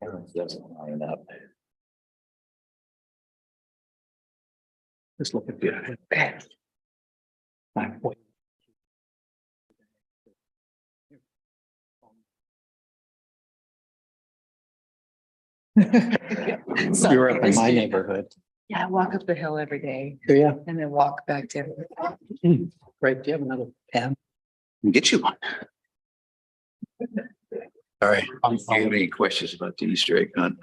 Doesn't line up. Just looking good. We were up in my neighborhood. Yeah, I walk up the hill every day Yeah, and then walk back down. great. Do you have another pen? Get you one. All right. I'm Do you have any questions about the Easter egg hunt?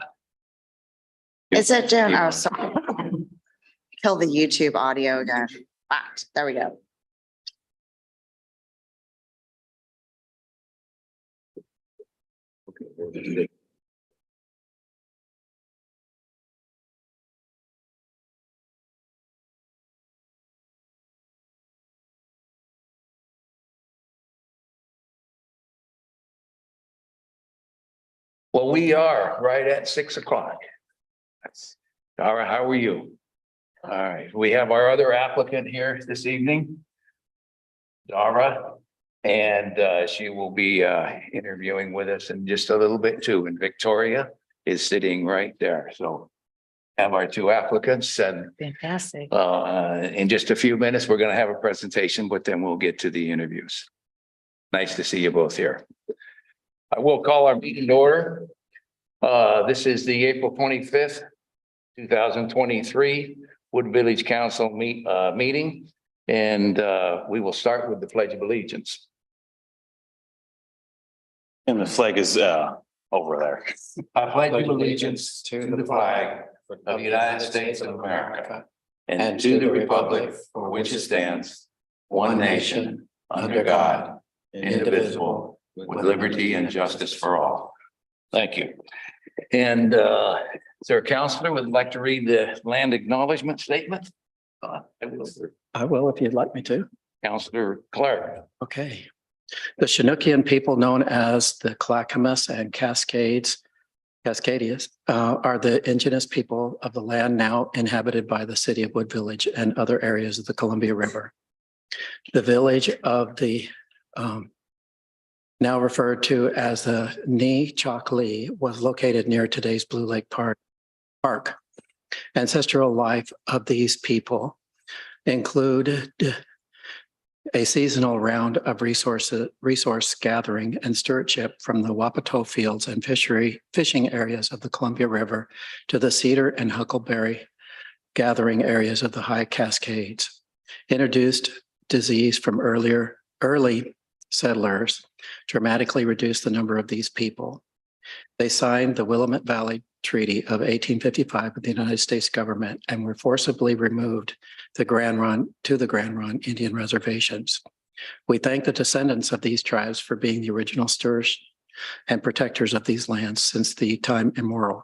Is it doing? Oh, sorry. Kill the YouTube audio again. Ah, there we go. Okay. Well, we are right at 6 o'clock. Dara, how are you? All right, we have our other applicant here this evening. Dara, and she will be interviewing with us in just a little bit too. And Victoria is sitting right there. So have our two applicants, and Fantastic. in just a few minutes, we're going to have a presentation, but then we'll get to the interviews. Nice to see you both here. I will call our meeting to order. This is the April 25th, 2023 Wood Village Council meeting. And we will start with the Pledge of Allegiance. And the flag is over there. I pledge allegiance to the flag of the United States of America and to the republic for which it stands, one nation, under God, indivisible, with liberty and justice for all. Thank you. And is there a counselor would like to read the land acknowledgement statement? I will if you'd like me to. Counselor Clark. Okay. The Chinookian people known as the Clackamas and Cascadias are the indigenous people of the land now inhabited by the city of Wood Village and other areas of the Columbia River. The village of the now referred to as the Ni-Chok-Li was located near today's Blue Lake Park. Ancestral life of these people include a seasonal round of resource gathering and stewardship from the Wapato fields and fishing areas of the Columbia River to the cedar and huckleberry gathering areas of the high Cascades. Introduced disease from early settlers dramatically reduced the number of these people. They signed the Willamette Valley Treaty of 1855 with the United States government and were forcibly removed to the Grand Ronde Indian reservations. We thank the descendants of these tribes for being the original stewards and protectors of these lands since the time immemorial.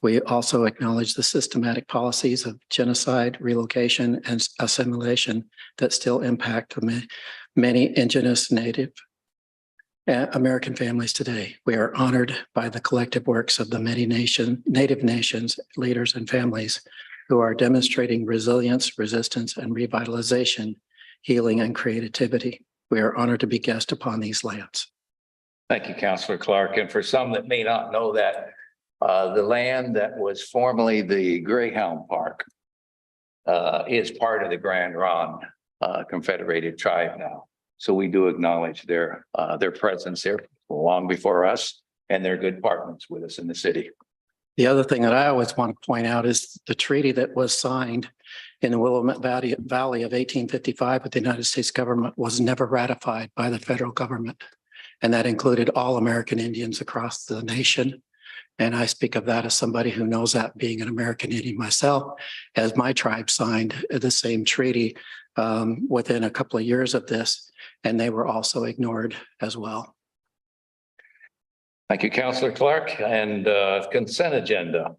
We also acknowledge the systematic policies of genocide, relocation, and assimilation that still impact many indigenous Native American families today. We are honored by the collective works of the many Native nations, leaders, and families who are demonstrating resilience, resistance, and revitalization, healing, and creativity. We are honored to be guests upon these lands. Thank you, Counselor Clark. And for some that may not know that, the land that was formerly the Greyhound Park is part of the Grand Ronde Confederated Tribe now. So we do acknowledge their presence there long before us, and they're good partners with us in the city. The other thing that I always want to point out is the treaty that was signed in the Willamette Valley of 1855 with the United States government was never ratified by the federal government. And that included all American Indians across the nation. And I speak of that as somebody who knows that, being an American Indian myself, as my tribe signed the same treaty within a couple of years of this, and they were also ignored as well. Thank you, Counselor Clark. And consent agenda. Is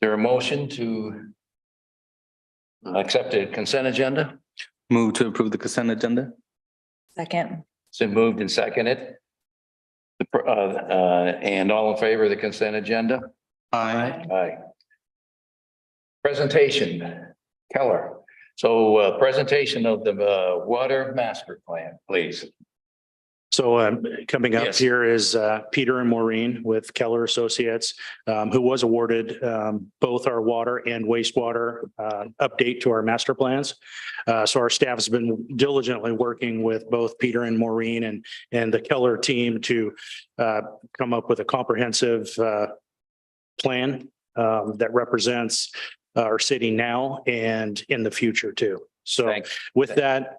there a motion to accept the consent agenda? Move to approve the consent agenda. Second. It's been moved and seconded. And all in favor of the consent agenda? Aye. Aye. Presentation, Keller. So presentation of the water master plan, please. So coming up Yes. here is Peter and Maureen with Keller Associates, who was awarded both our water and wastewater update to our master plans. So our staff has been diligently working with both Peter and Maureen and the Keller team to come up with a comprehensive plan that represents our city now and in the future too. So Thanks. with that,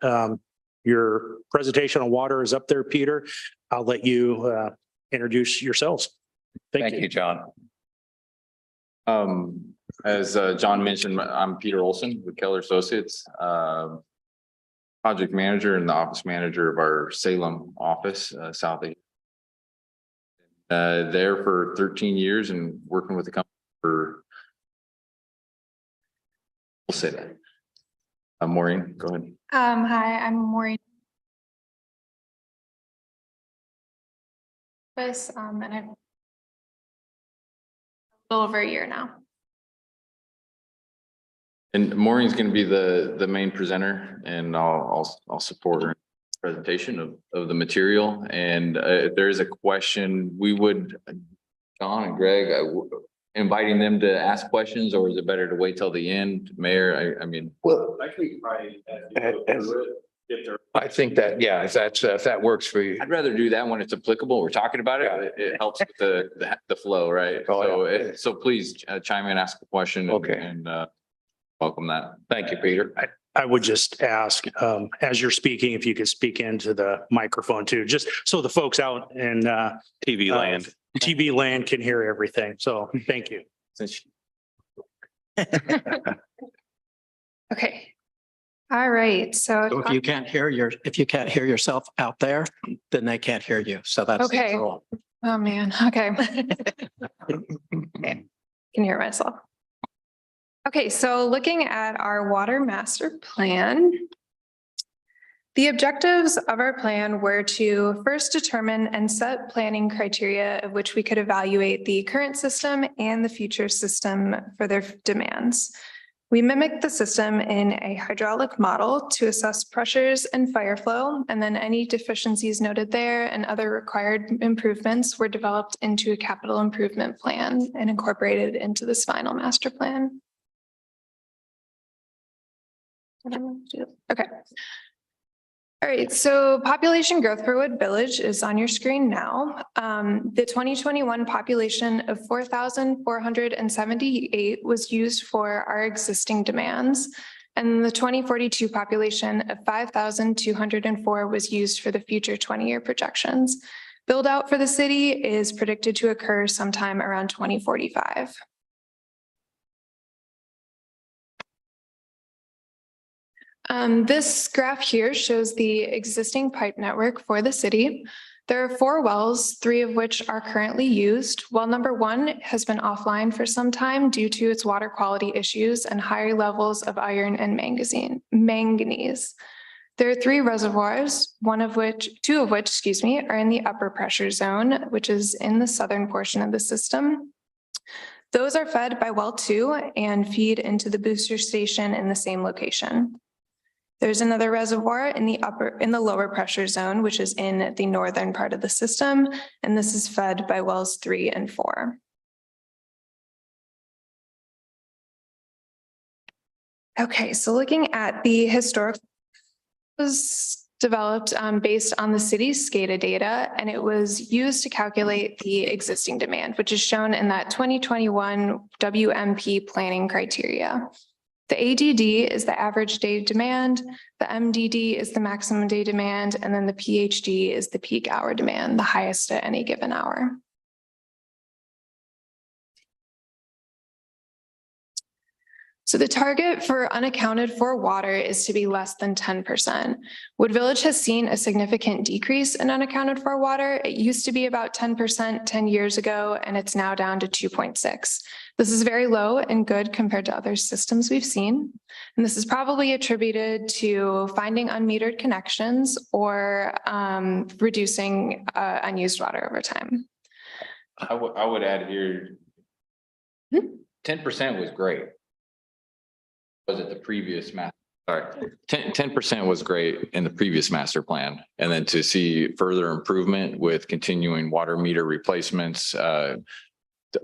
your presentation on water is up there, Peter. I'll let you introduce yourselves. Thank you, John. As John mentioned, I'm Peter Olson with Keller Associates, project manager and the office manager of our Salem office, Southeast. There for 13 years and working with the company for. We'll say that. Maureen, go ahead. Hi, I'm Maureen. And I've a little over a year now. And Maureen's going to be the main presenter, and I'll support her presentation of the material. And if there is a question, we would, John and Greg, inviting them to ask questions, or is it better to wait till the end? Mayor, I mean. Well, I think probably. I think that, yeah, if that works for you. I'd rather do that when it's applicable. We're talking about it. It helps with the flow, right? Oh, yeah. So please chime in, ask a question. Okay. And welcome that. Thank you, Peter. I would just ask, as you're speaking, if you could speak into the microphone too, just so the folks out in TV land. TV land can hear everything. So thank you. Okay. All right, So so, if you can't hear yourself out there, then they can't hear you. So that's. the Okay. rule. oh man, okay. Okay, can hear myself. Okay, so looking at our water master plan. The objectives of our plan were to first determine and set planning criteria of which we could evaluate the current system and the future system for their demands. We mimicked the system in a hydraulic model to assess pressures and fire flow, and then any deficiencies noted there and other required improvements were developed into a capital improvement plan and incorporated into this final master plan. Okay. All right, so population growth for Wood Village is on your screen now. The 2021 population of 4,478 was used for our existing demands. And the 2042 population of 5,204 was used for the future 20-year projections. Build out for the city is predicted to occur sometime around 2045. This graph here shows the existing pipe network for the city. There are 4 wells, 3 of which are currently used. Well number 1 has been offline for some time due to its water quality issues and higher levels of iron and manganese. There are 3 reservoirs, 2 of which, are in the upper pressure zone, which is in the southern portion of the system. Those are fed by well 2 and feed into the booster station in the same location. There's another reservoir in the lower pressure zone, which is in the northern part of the system, and this is fed by wells 3 and 4. Okay, so looking at the historical was developed based on the city's SCADA data, and it was used to calculate the existing demand, which is shown in that 2021 WMP planning criteria. The ADD is the average day demand, the MDD is the maximum day demand, and then the PHD is the peak hour demand, the highest at any given hour. So the target for unaccounted for water is to be less than 10%. Wood Village has seen a significant decrease in unaccounted for water. It used to be about 10% 10 years ago, and it's now down to 2.6. This is very low and good compared to other systems we've seen. And this is probably attributed to finding unmetered connections or reducing unused water over time. I would add here, 10% was great. Was it the previous math? Sorry, 10% was great in the previous master plan. And then to see further improvement with continuing water meter replacements.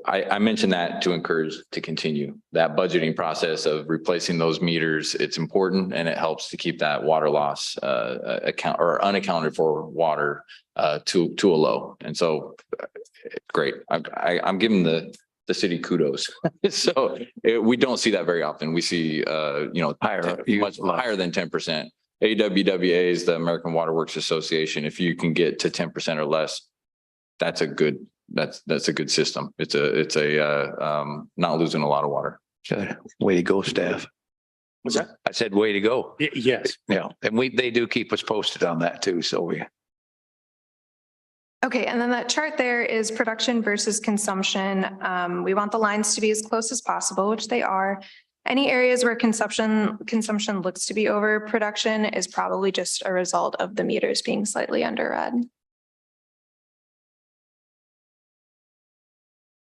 I mentioned that to encourage to continue that budgeting process of replacing those meters. It's important and it helps to keep that water loss account or unaccounted for water to a low. And so great. I'm giving the city kudos. So we don't see that very often. We see, Higher, much higher than 10%. AWWA is the American Water Works Association. If you can get to 10% or less, that's a good system. It's not losing a lot of water. Good. Way to go, staff. Was that? I said, way to go. Yes. Yeah, and they do keep us posted on that too, so we. Okay, and then that chart there is production versus consumption. We want the lines to be as close as possible, which they are. Any areas where consumption looks to be over production is probably just a result of the meters being slightly under read.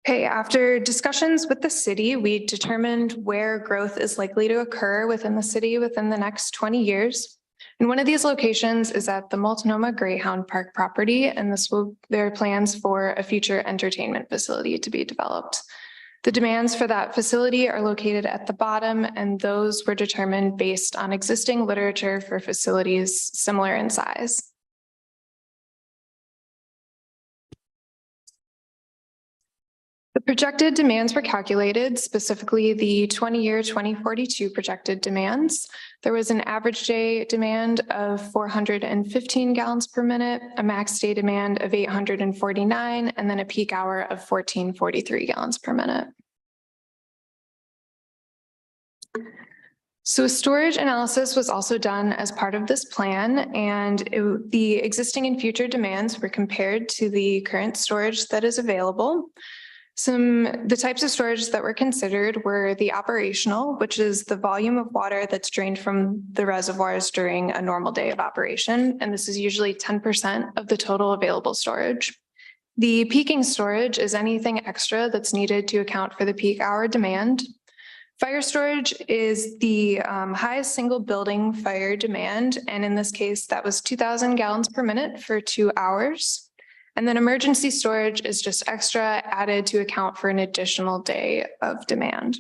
Okay, after discussions with the city, we determined where growth is likely to occur within the city within the next 20 years. And one of these locations is at the Multnomah Greyhound Park property, and there are plans for a future entertainment facility to be developed. The demands for that facility are located at the bottom, and those were determined based on existing literature for facilities similar in size. The projected demands were calculated, specifically the 20-year 2042 projected demands. There was an average day demand of 415 gallons per minute, a max day demand of 849, and then a peak hour of 1443 gallons per minute. So a storage analysis was also done as part of this plan, and the existing and future demands were compared to the current storage that is available. The types of storage that were considered were the operational, which is the volume of water that's drained from the reservoirs during a normal day of operation. And this is usually 10% of the total available storage. The peaking storage is anything extra that's needed to account for the peak hour demand. Fire storage is the highest single building fire demand. And in this case, that was 2,000 gallons per minute for 2 hours. And then emergency storage is just extra added to account for an additional day of demand.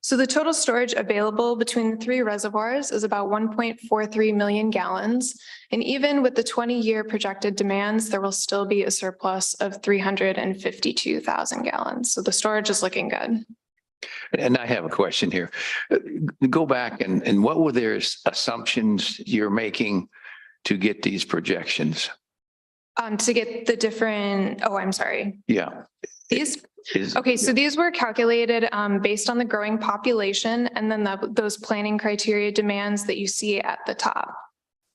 So the total storage available between the three reservoirs is about 1.43 million gallons. And even with the 20-year projected demands, there will still be a surplus of 352,000 gallons. So the storage is looking good. And I have a question here. Go back and what were their assumptions you're making to get these projections? To get the different, I'm sorry. Yeah. These, okay, so these were calculated based on the growing population and then those planning criteria demands that you see at the top.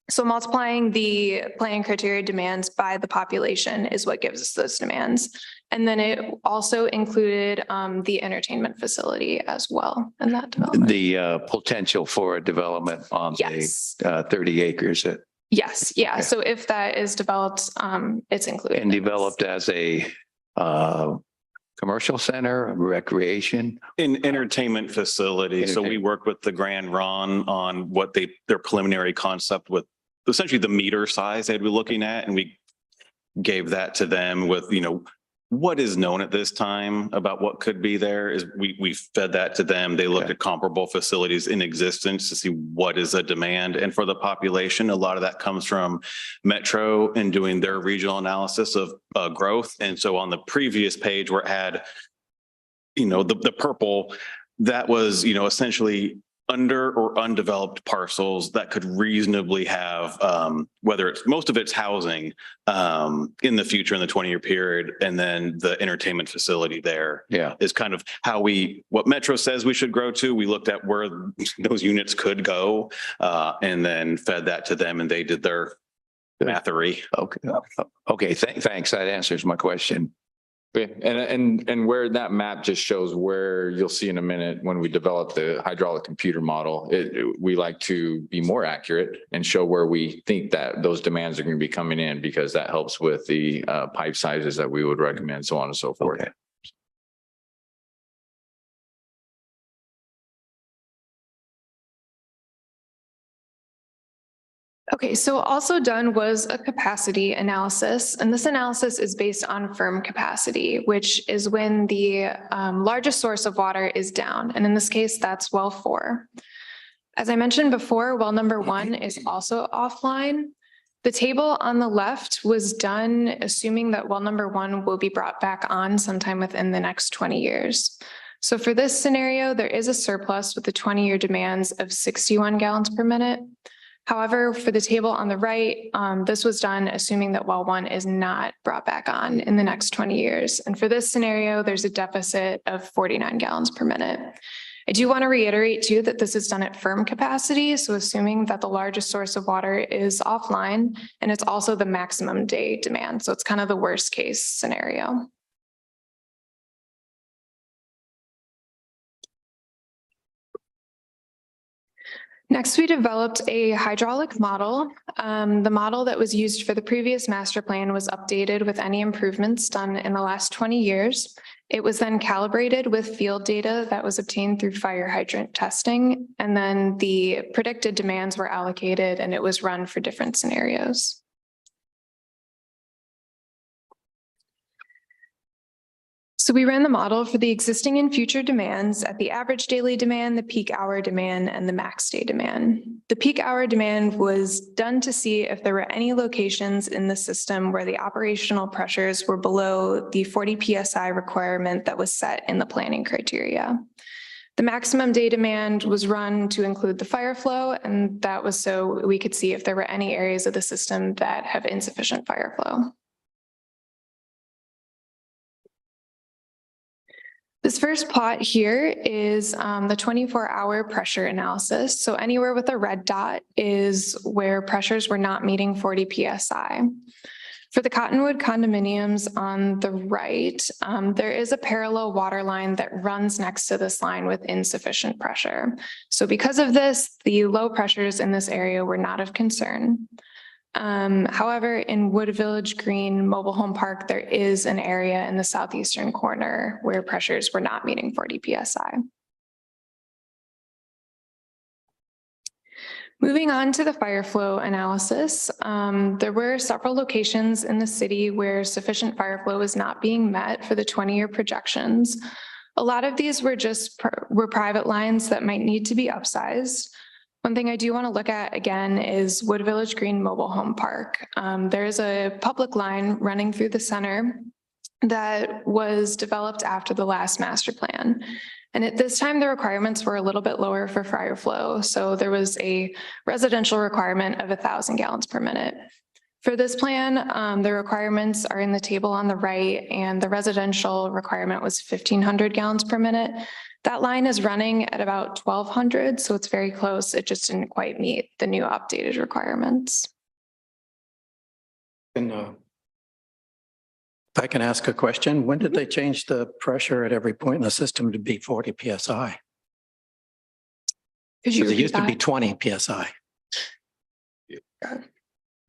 So multiplying the planning criteria demands by the population is what gives us those demands. And then it also included the entertainment facility as well in that development. The potential for a development on the 30 acres. Yes, yeah. Okay. So if that is developed, it's included. And developed as a commercial center, recreation? In entertainment facility. So we worked with the Grand Ron on what their preliminary concept with essentially the meter size they'd be looking at. And we gave that to them with, what is known at this time about what could be there is we fed that to them. They looked at comparable facilities in existence to see what is the demand. And for the population, a lot of that comes from Metro and doing their regional analysis of growth. And so on the previous page where it had, the purple, that was, essentially under or undeveloped parcels that could reasonably have, whether it's most of it's housing in the future in the 20-year period. And then the entertainment facility there is kind of what Metro says we should grow to. We looked at where those units could go and then fed that to them and they did their mathery. Okay. Thanks. That answers my question. Okay. And where that map just shows where you'll see in a minute when we develop the hydraulic computer model, we like to be more accurate and show where we think that those demands are going to be coming in because that helps with the pipe sizes that we would recommend, so on and so forth. Okay. Okay, so also done was a capacity analysis, and this analysis is based on firm capacity, which is when the largest source of water is down. And in this case, that's well 4. As I mentioned before, well number 1 is also offline. The table on the left was done assuming that well number 1 will be brought back on sometime within the next 20 years. So for this scenario, there is a surplus with the 20-year demands of 61 gallons per minute. However, for the table on the right, this was done assuming that well 1 is not brought back on in the next 20 years. And for this scenario, there's a deficit of 49 gallons per minute. I do want to reiterate too that this is done at firm capacity. So assuming that the largest source of water is offline and it's also the maximum day demand. So it's kind of the worst case scenario. Next, we developed a hydraulic model. The model that was used for the previous master plan was updated with any improvements done in the last 20 years. It was then calibrated with field data that was obtained through fire hydrant testing, and then the predicted demands were allocated and it was run for different scenarios. So we ran the model for the existing and future demands at the average daily demand, the peak hour demand, and the max day demand. The peak hour demand was done to see if there were any locations in the system where the operational pressures were below the 40 PSI requirement that was set in the planning criteria. The maximum day demand was run to include the fire flow, and that was so we could see if there were any areas of the system that have insufficient fire flow. This first plot here is the 24-hour pressure analysis. So anywhere with a red dot is where pressures were not meeting 40 PSI. For the Cottonwood condominiums on the right, there is a parallel water line that runs next to this line with insufficient pressure. So because of this, the low pressures in this area were not of concern. However, in Wood Village Green Mobile Home Park, there is an area in the southeastern corner where pressures were not meeting 40 PSI. Moving on to the fire flow analysis, there were several locations in the city where sufficient fire flow was not being met for the 20-year projections. A lot of these were private lines that might need to be upsized. One thing I do want to look at again is Wood Village Green Mobile Home Park. There is a public line running through the center that was developed after the last master plan. And at this time, the requirements were a little bit lower for fire flow. So there was a residential requirement of 1,000 gallons per minute. For this plan, the requirements are in the table on the right, and the residential requirement was 1,500 gallons per minute. That line is running at about 1,200, so it's very close. It just didn't quite meet the new updated requirements. And if I can ask a question, when did they change the pressure at every point in the system to be 40 PSI? Could you Because it repeat used to be that? 20 PSI.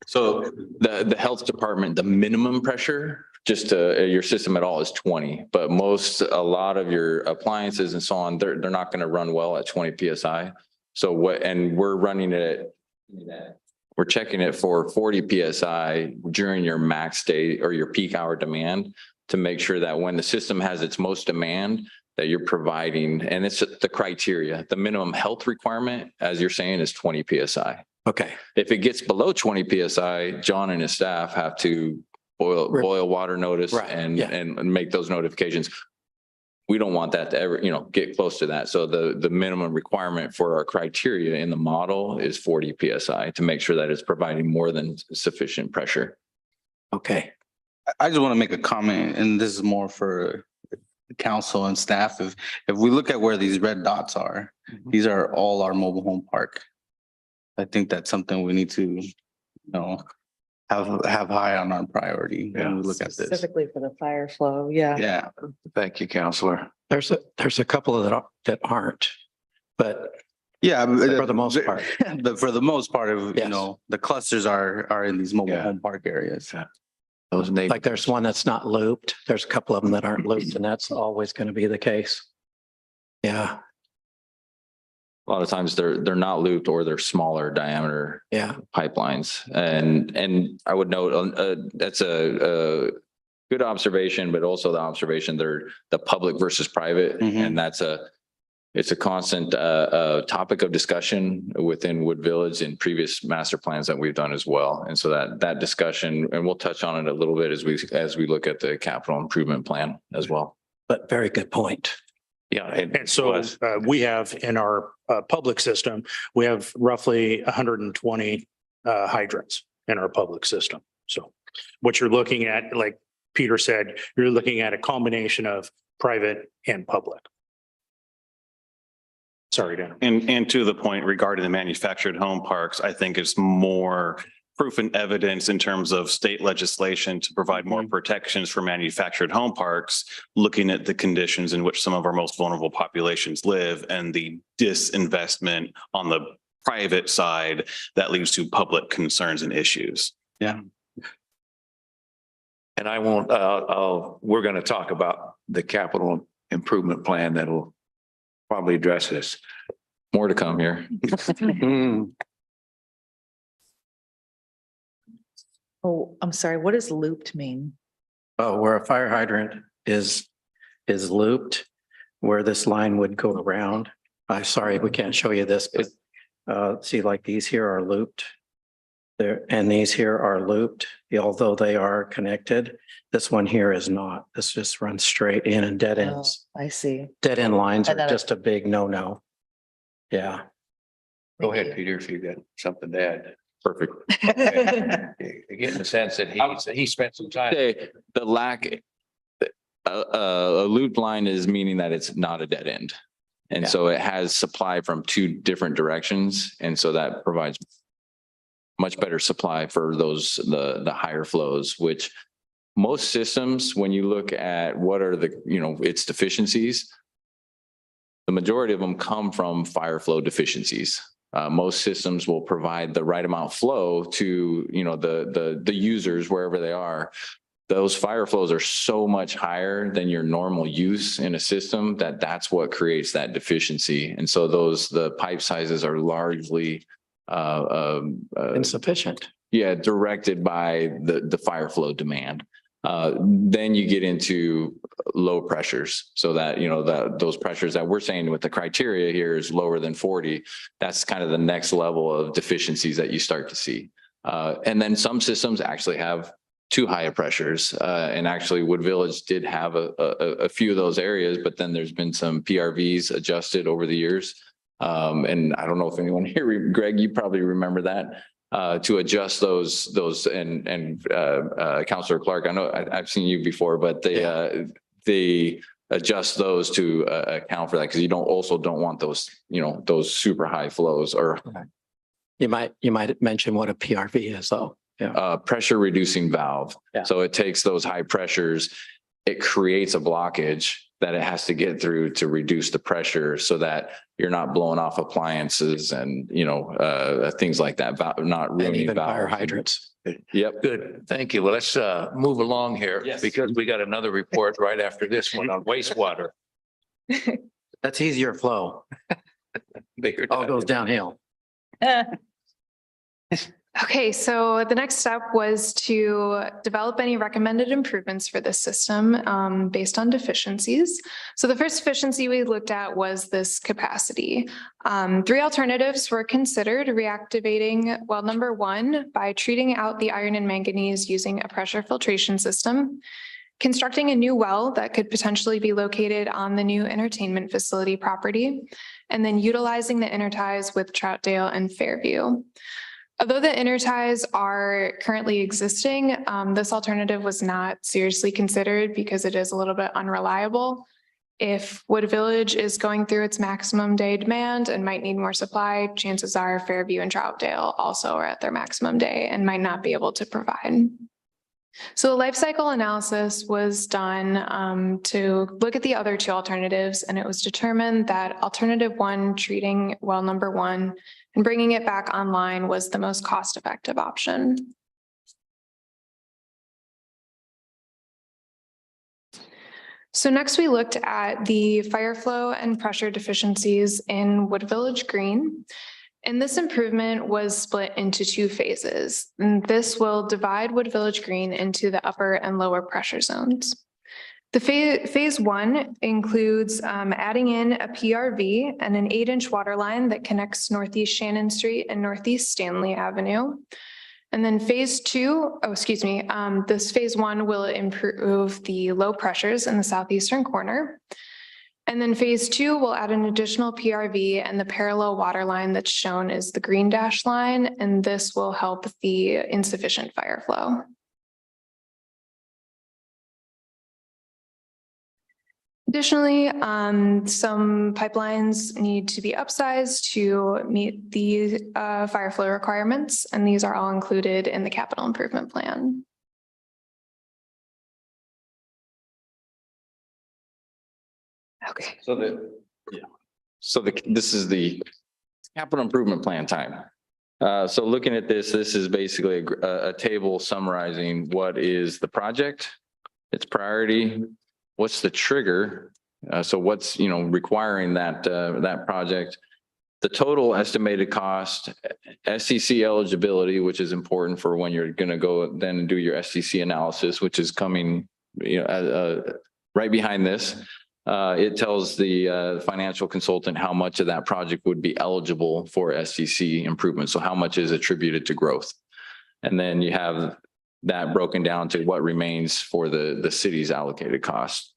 So the health department, the minimum pressure, just your system at all is 20, but a lot of your appliances and so on, they're not going to run well at 20 PSI. So and we're running it we're checking it for 40 PSI during your max day or your peak hour demand to make sure that when the system has its most demand, that you're providing, and it's the criteria, the minimum health requirement, as you're saying, is 20 PSI. Okay. If it gets below 20 PSI, John and his staff have to boil water notice Right, yeah. and make those notifications. We don't want that to ever, get close to that. So the minimum requirement for our criteria in the model is 40 PSI to make sure that it's providing more than sufficient pressure. Okay. I just want to make a comment, and this is more for the council and staff. If we look at where these red dots are, these are all our mobile home park. I think that's something we need to, have high on our priority when we look at this. Specifically for the fire flow, yeah. Yeah. Thank you, Counselor. There's a couple that aren't, but Yeah. for the most part. But for the most part of, Yes. the clusters are in these mobile Yeah. home park areas. Those neighbors. Like there's one that's not looped. There's a couple of them that aren't looped, and that's always going to be the case. Yeah. a lot of times they're not looped or they're smaller diameter Yeah. pipelines. And I would note, that's a good observation, but also the observation they're the public versus private. Mhm. And it's a constant topic of discussion within Wood Village in previous master plans that we've done as well. And so that discussion, and we'll touch on it a little bit as we look at the capital improvement plan as well. But very good point. Yeah. And so we have in our public system, we have roughly 120 hydrants in our public system. So what you're looking at, like Peter said, you're looking at a combination of private and public. Sorry, Dan. And to the point regarding the manufactured home parks, I think it's more proof and evidence in terms of state legislation to provide more protections for manufactured home parks, looking at the conditions in which some of our most vulnerable populations live and the disinvestment on the private side that leads to public concerns and issues. Yeah. And I won't, we're going to talk about the capital improvement plan that'll probably address this. More to come here. Oh, I'm sorry. What does looped mean? Oh, where a fire hydrant is looped, where this line would go around. I'm sorry, we can't show you this, but see, like these here are looped. There, and these here are looped, although they are connected. This one here is not. This just runs straight in and dead Oh, ends. I see. Dead end lines I are thought it- just a big no-no. Yeah. Go ahead, Peter, if you got something to add. Perfect. Getting the sense that he spent some time. Say the lack, a looped line is meaning that it's not a dead end. And Yeah. so it has supply from two different directions. And so that provides much better supply for the higher flows, which most systems, when you look at what are its deficiencies, the majority of them come from fire flow deficiencies. Most systems will provide the right amount of flow to, the users wherever they are. Those fire flows are so much higher than your normal use in a system that's what creates that deficiency. And so the pipe sizes are largely Insufficient. directed by the fire flow demand. Then you get into low pressures so that, those pressures that we're saying with the criteria here is lower than 40. That's kind of the next level of deficiencies that you start to see. And then some systems actually have too high of pressures. And actually Wood Village did have a few of those areas, but then there's been some PRVs adjusted over the years. And I don't know if anyone here, Greg, you probably remember that. To adjust those and Councilor Clark, I know I've seen you before, but they adjust those to account for that because you don't want those super high flows or You might mention what a PRV is though. Yeah. Pressure reducing valve. Yeah. So it takes those high pressures, it creates a blockage that it has to get through to reduce the pressure so that you're not blowing off appliances and, things like that, not And ruining even fire valves. hydrants. Yep. Good, thank you. Well, let's move along here Yes. because we got another report right after this one on wastewater. That's easier flow. Bigger All goes downhill. Okay, so the next step was to develop any recommended improvements for this system based on deficiencies. So the first deficiency we looked at was this capacity. 3 alternatives were considered: reactivating well number 1 by treating out the iron and manganese using a pressure filtration system, constructing a new well that could potentially be located on the new entertainment facility property, and then utilizing the interties with Troutdale and Fairview. Although the interties are currently existing, this alternative was not seriously considered because it is a little bit unreliable. If Wood Village is going through its maximum day demand and might need more supply, chances are Fairview and Troutdale also are at their maximum day and might not be able to provide. So a life cycle analysis was done to look at the other 2 alternatives, and it was determined that alternative 1, treating well number 1 and bringing it back online, was the most cost-effective option. So next we looked at the fire flow and pressure deficiencies in Wood Village Green. And this improvement was split into two phases. And this will divide Wood Village Green into the upper and lower pressure zones. The phase one includes adding in a PRV and an 8-inch water line that connects Northeast Shannon Street and Northeast Stanley Avenue. And then phase two, this phase one will improve the low pressures in the southeastern corner. And then phase two will add an additional PRV and the parallel water line that's shown as the green dash line, and this will help the insufficient fire flow. Additionally, some pipelines need to be upsized to meet the fire flow requirements, and these are all included in the capital improvement plan. Okay. This is the capital improvement plan time. So looking at this, this is basically a table summarizing what is the project, its priority, what's the trigger? So what's, requiring that project, the total estimated cost, SCC eligibility, which is important for when you're going to go then and do your SCC analysis, which is coming, right behind this. It tells the financial consultant how much of that project would be eligible for SCC improvement. So how much is attributed to growth? And then you have that broken down to what remains for the city's allocated cost.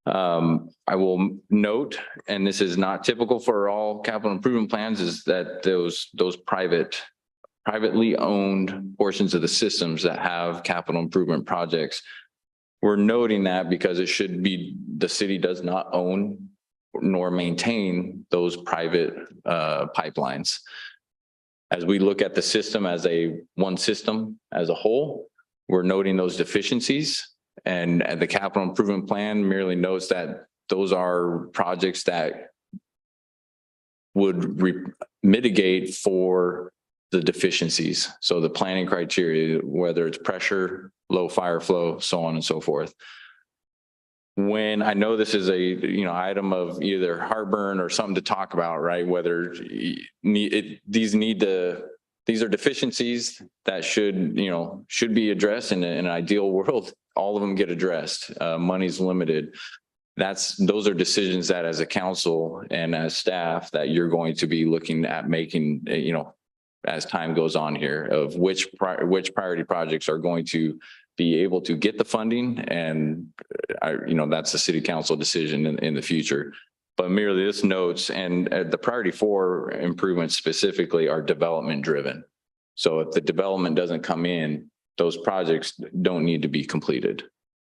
I will note, and this is not typical for all capital improvement plans, is that those privately owned portions of the systems that have capital improvement projects, we're noting that because it should be, the city does not own nor maintain those private pipelines. As we look at the system as one system as a whole, we're noting those deficiencies, and the capital improvement plan merely notes that those are projects that would mitigate for the deficiencies. So the planning criteria, whether it's pressure, low fire flow, so on and so forth. When I know this is a item of either heartburn or something to talk about, right? Whether these are deficiencies that should be addressed in an ideal world. All of them get addressed. Money's limited. Those are decisions that as a council and as staff that you're going to be looking at making, as time goes on here, of which priority projects are going to be able to get the funding. And that's a city council decision in the future. But merely this notes, and the priority 4 improvements specifically are development driven. So if the development doesn't come in, those projects don't need to be completed.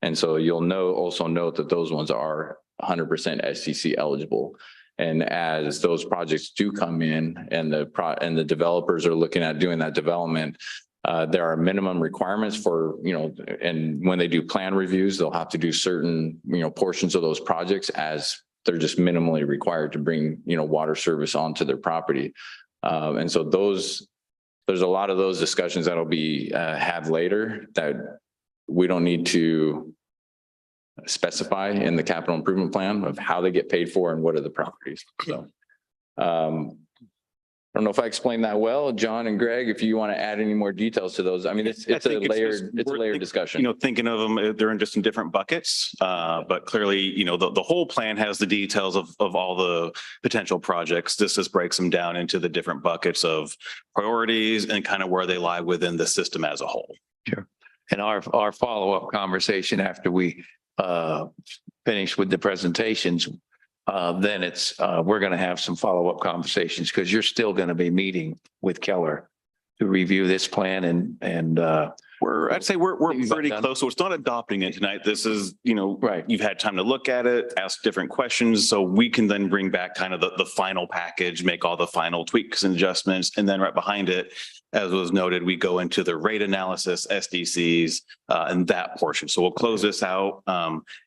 And so you'll also note that those ones are 100% SCC eligible. And as those projects do come in and the developers are looking at doing that development, there are minimum requirements for, and when they do plan reviews, they'll have to do certain, portions of those projects as they're just minimally required to bring, water service onto their property. And so there's a lot of those discussions that'll be had later that we don't need to specify in the capital improvement plan of how they get paid for and what are the properties. So I don't know if I explained that well, John and Greg, if you want to add any more details to those. I mean, it's a layered discussion. Thinking of them, they're in just in different buckets. But clearly, the whole plan has the details of all the potential projects. This just breaks them down into the different buckets of priorities and kind of where they lie within the system as a whole. Sure. And our follow-up conversation after we finish with the presentations, then we're going to have some follow-up conversations because you're still going to be meeting with Keller to review this plan and I'd say we're pretty close. So it's not adopting it tonight. This is, right. You've had time to look at it, ask different questions. So we can then bring back kind of the final package, make all the final tweaks and adjustments. And then right behind it, as was noted, we go into the rate analysis, SDCs, and that portion. So we'll close this out.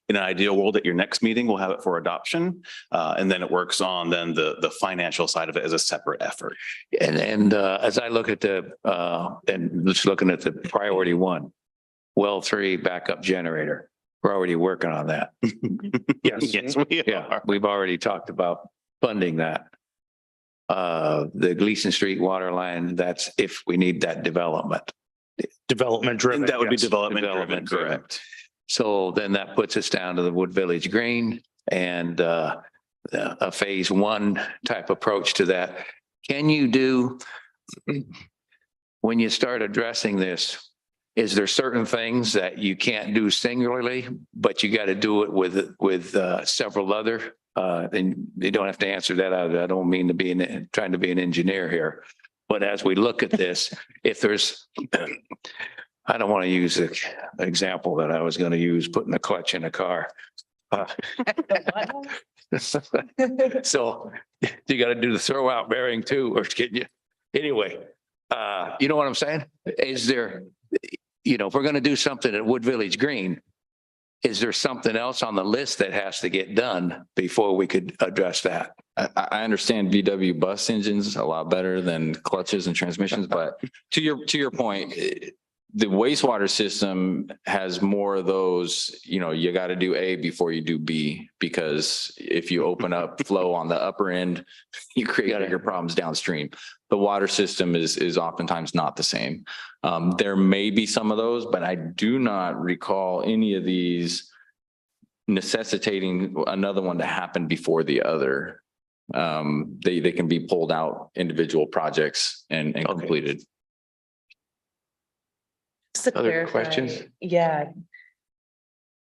In an ideal world, at your next meeting, we'll have it for adoption. And then it works on then the financial side of it as a separate effort. And as I look at and just looking at the priority 1, well 3 backup generator, We're already working on that. Yes. Yes, we Yeah, are. we've already talked about funding that. The Gleason Street water line, that's if we need that development. Development driven. And that would be yes. development driven, Development driven. correct? So then that puts us down to the Wood Village Green and a phase one type approach to that. Can you do, when you start addressing this, is there certain things that you can't do singularly, but you got to do it with several other? And you don't have to answer that. I don't mean to be trying to be an engineer here. But as we look at this, if there's, I don't want to use the example that I was going to use, putting a clutch in a car. So you got to do the throw out bearing too, or can you? Anyway, you know what I'm saying? Is there, if we're going to do something at Wood Village Green, is there something else on the list that has to get done before we could address that? I understand VW bus engines a lot better than clutches and transmissions, but to your point, the wastewater system has more of those, you got to do A before you do B, because if you open up flow on the upper end, you create bigger problems downstream. The water system is oftentimes not the same. There may be some of those, but I do not recall any of these necessitating another one to happen before the other. They can be pulled out individual projects and completed. Just to Other clarify, questions? Yeah.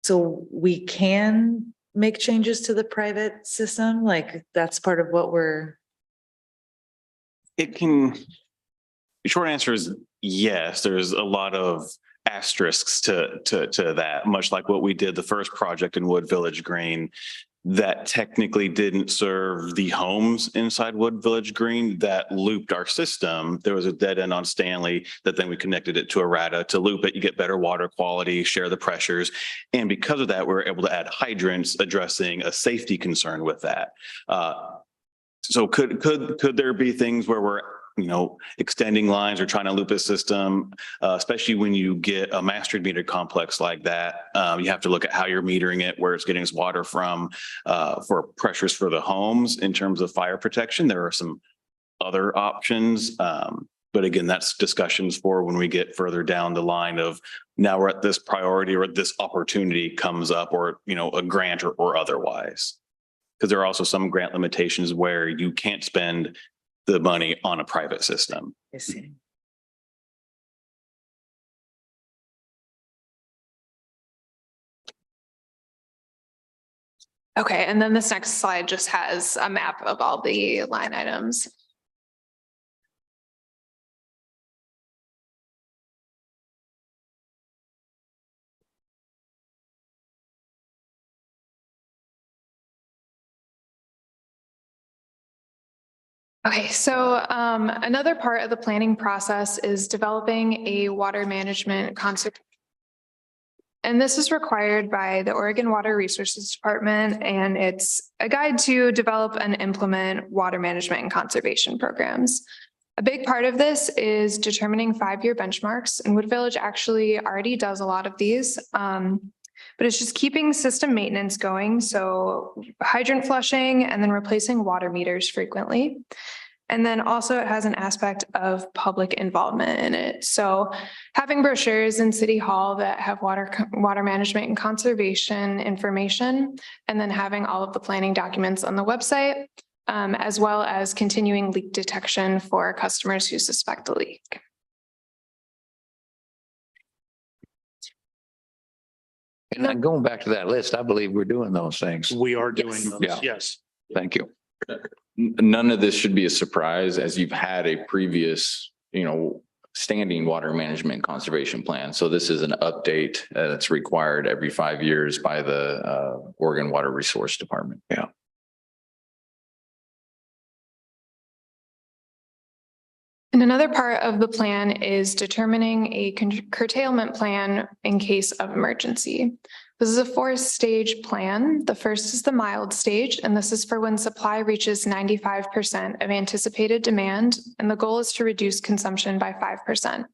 So we can make changes to the private system, like that's part of what we're. It can, the short answer is yes, there's a lot of asterisks to that, much like what we did the first project in Wood Village Green that technically didn't serve the homes inside Wood Village Green that looped our system. There was a dead end on Stanley that then we connected it to Arata to loop it. You get better water quality, share the pressures. And because of that, we were able to add hydrants addressing a safety concern with that. So could there be things where we're extending lines or trying to loop a system, especially when you get a mastered meter complex like that? You have to look at how you're metering it, where it's getting its water from, for pressures for the homes in terms of fire protection. There are some other options. But again, that's discussions for when we get further down the line of now we're at this priority or this opportunity comes up, or, a grant or otherwise. Because there are also some grant limitations where you can't spend the money on a private system. I see. Okay, and then this next slide just has a map of all the line items. Okay, so another part of the planning process is developing a water management concept. And this is required by the Oregon Water Resources Department, and it's a guide to develop and implement water management and conservation programs. A big part of this is determining 5-year benchmarks, and Wood Village actually already does a lot of these. But it's just keeping system maintenance going. So hydrant flushing and then replacing water meters frequently. And then also it has an aspect of public involvement in it. So having brochures in City Hall that have water management and conservation information, and then having all of the planning documents on the website, as well as continuing leak detection for customers who suspect a leak. And then going back to that list, I believe we're doing those things. We are doing those, Yeah. yes. Thank you. None of this should be a surprise, as you've had a previous, standing water management conservation plan. So this is an update that's required every 5 years by the Oregon Water Resource Department. Yeah. And another part of the plan is determining a curtailment plan in case of emergency. This is a 4-stage plan. The first is the mild stage, and this is for when supply reaches 95% of anticipated demand, and the goal is to reduce consumption by 5%. And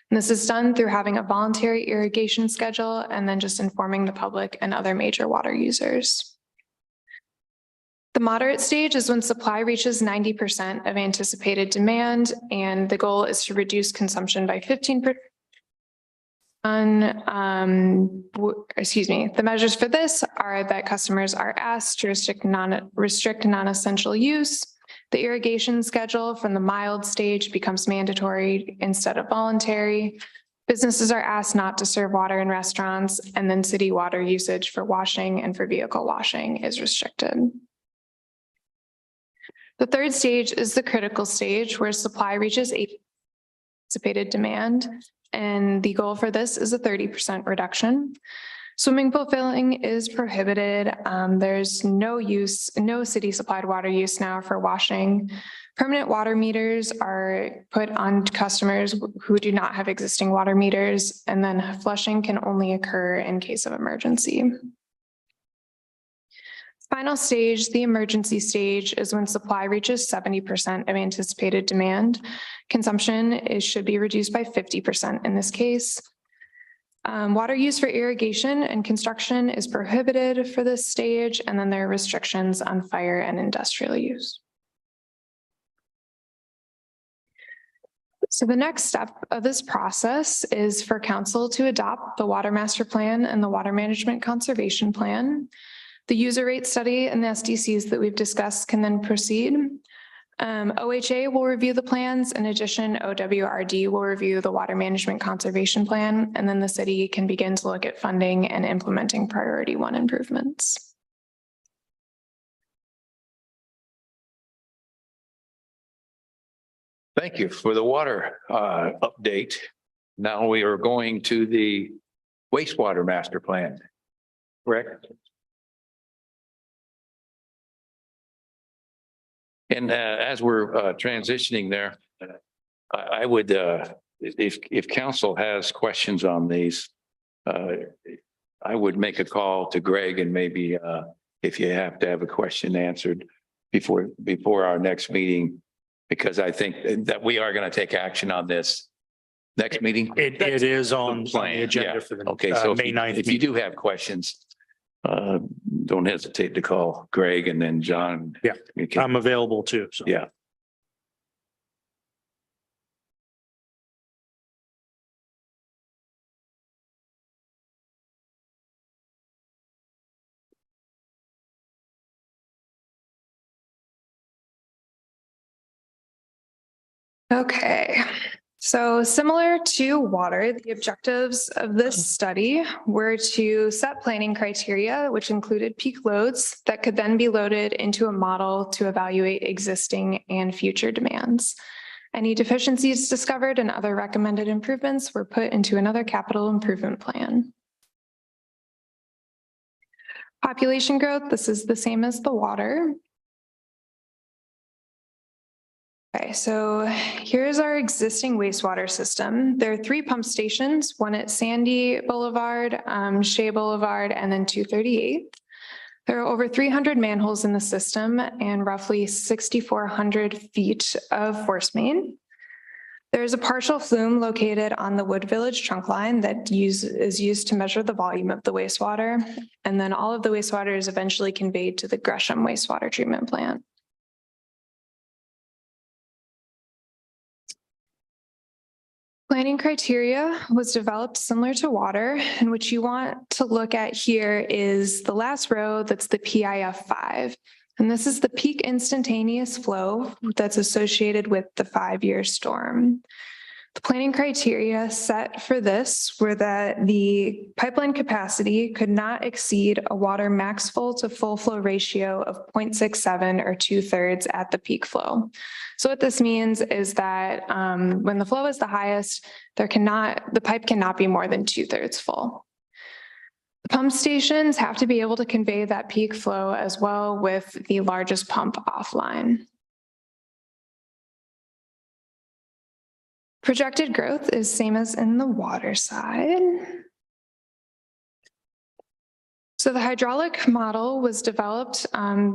this is done through having a voluntary irrigation schedule and then just informing the public and other major water users. The moderate stage is when supply reaches 90% of anticipated demand, and the goal is to reduce consumption by 15%. The measures for this are that customers are asked to restrict non-essential use. The irrigation schedule from the mild stage becomes mandatory instead of voluntary. Businesses are asked not to serve water in restaurants, and then city water usage for washing and for vehicle washing is restricted. The third stage is the critical stage where supply reaches anticipated demand. And the goal for this is a 30% reduction. Swimming pool filling is prohibited. There's no city supplied water use now for washing. Permanent water meters are put on customers who do not have existing water meters, and then flushing can only occur in case of emergency. Final stage, the emergency stage, is when supply reaches 70% of anticipated demand. Consumption should be reduced by 50% in this case. Water use for irrigation and construction is prohibited for this stage, and then there are restrictions on fire and industrial use. So the next step of this process is for council to adopt the Water Master Plan and the Water Management Conservation Plan. The user rate study and the SDCs that we've discussed can then proceed. OHA will review the plans. In addition, OWRD will review the Water Management Conservation Plan, and then the city can begin to look at funding and implementing Priority 1 improvements. Thank you for the water update. Now we are going to the wastewater master plan. Correct? And as we're transitioning there, I would, if council has questions on these, I would make a call to Greg, and maybe if you have to have a question answered before our next meeting, because I think that we are going to take action on this next meeting. It is on the plan, agenda yeah. for the Okay, so May 9th. if you do have questions, don't hesitate to call Greg, and then John. Yeah, you can- I'm available too. So. Yeah. Okay, so similar to water, the objectives of this study were to set planning criteria, which included peak loads that could then be loaded into a model to evaluate existing and future demands. Any deficiencies discovered and other recommended improvements were put into another capital improvement plan. Population growth, this is the same as the water. Okay, so here's our existing wastewater system. There are 3 pump stations, one at Sandy Boulevard, Shea Boulevard, and then 238th. There are over 300 manholes in the system and roughly 6,400 feet of force main. There's a partial flume located on the Wood Village trunk line that is used to measure the volume of the wastewater. And then all of the wastewater is eventually conveyed to the Gresham wastewater treatment plant. Planning criteria was developed similar to water, and what you want to look at here is the last row, that's the PIF 5. And this is the peak instantaneous flow that's associated with the 5-year storm. The planning criteria set for this were that the pipeline capacity could not exceed a water max full to full flow ratio of 0.67 or 2/3 at the peak flow. So what this means is that when the flow is the highest, the pipe cannot be more than 2/3 full. The pump stations have to be able to convey that peak flow as well with the largest pump offline. Projected growth is same as in the water side. So the hydraulic model was developed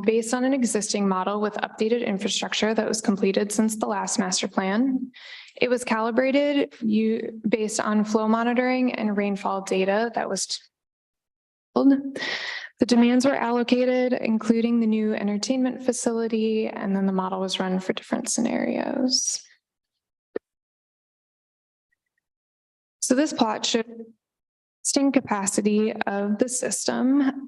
based on an existing model with updated infrastructure that was completed since the last master plan. It was calibrated based on flow monitoring and rainfall data that was the demands were allocated, including the new entertainment facility, and then the model was run for different scenarios. So this plot shows existing capacity of the system.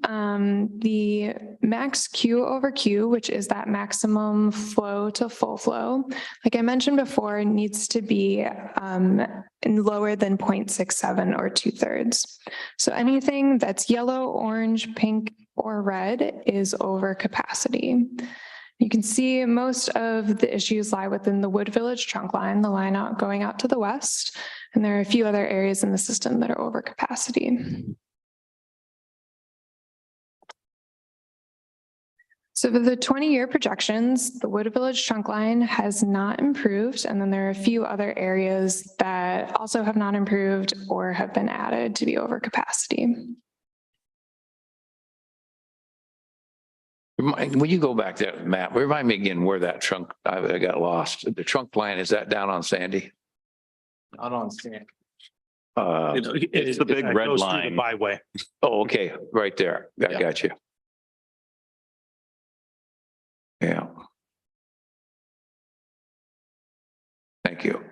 The max Q over Q, which is that maximum flow to full flow, like I mentioned before, needs to be lower than 0.67 or 2/3. So anything that's yellow, orange, pink, or red is over capacity. You can see most of the issues lie within the Wood Village trunk line, the line going out to the west. And there are a few other areas in the system that are over capacity. So for the 20-year projections, the Wood Village trunk line has not improved. And then there are a few other areas that also have not improved or have been added to be over capacity. When you go back to that map, remind me again where that trunk, I got lost. The trunk line, is that down on Sandy? Not on stand. It's the big It red goes through the line. Byway. Oh, okay, right there. I Yeah. got you. Yeah. Thank you.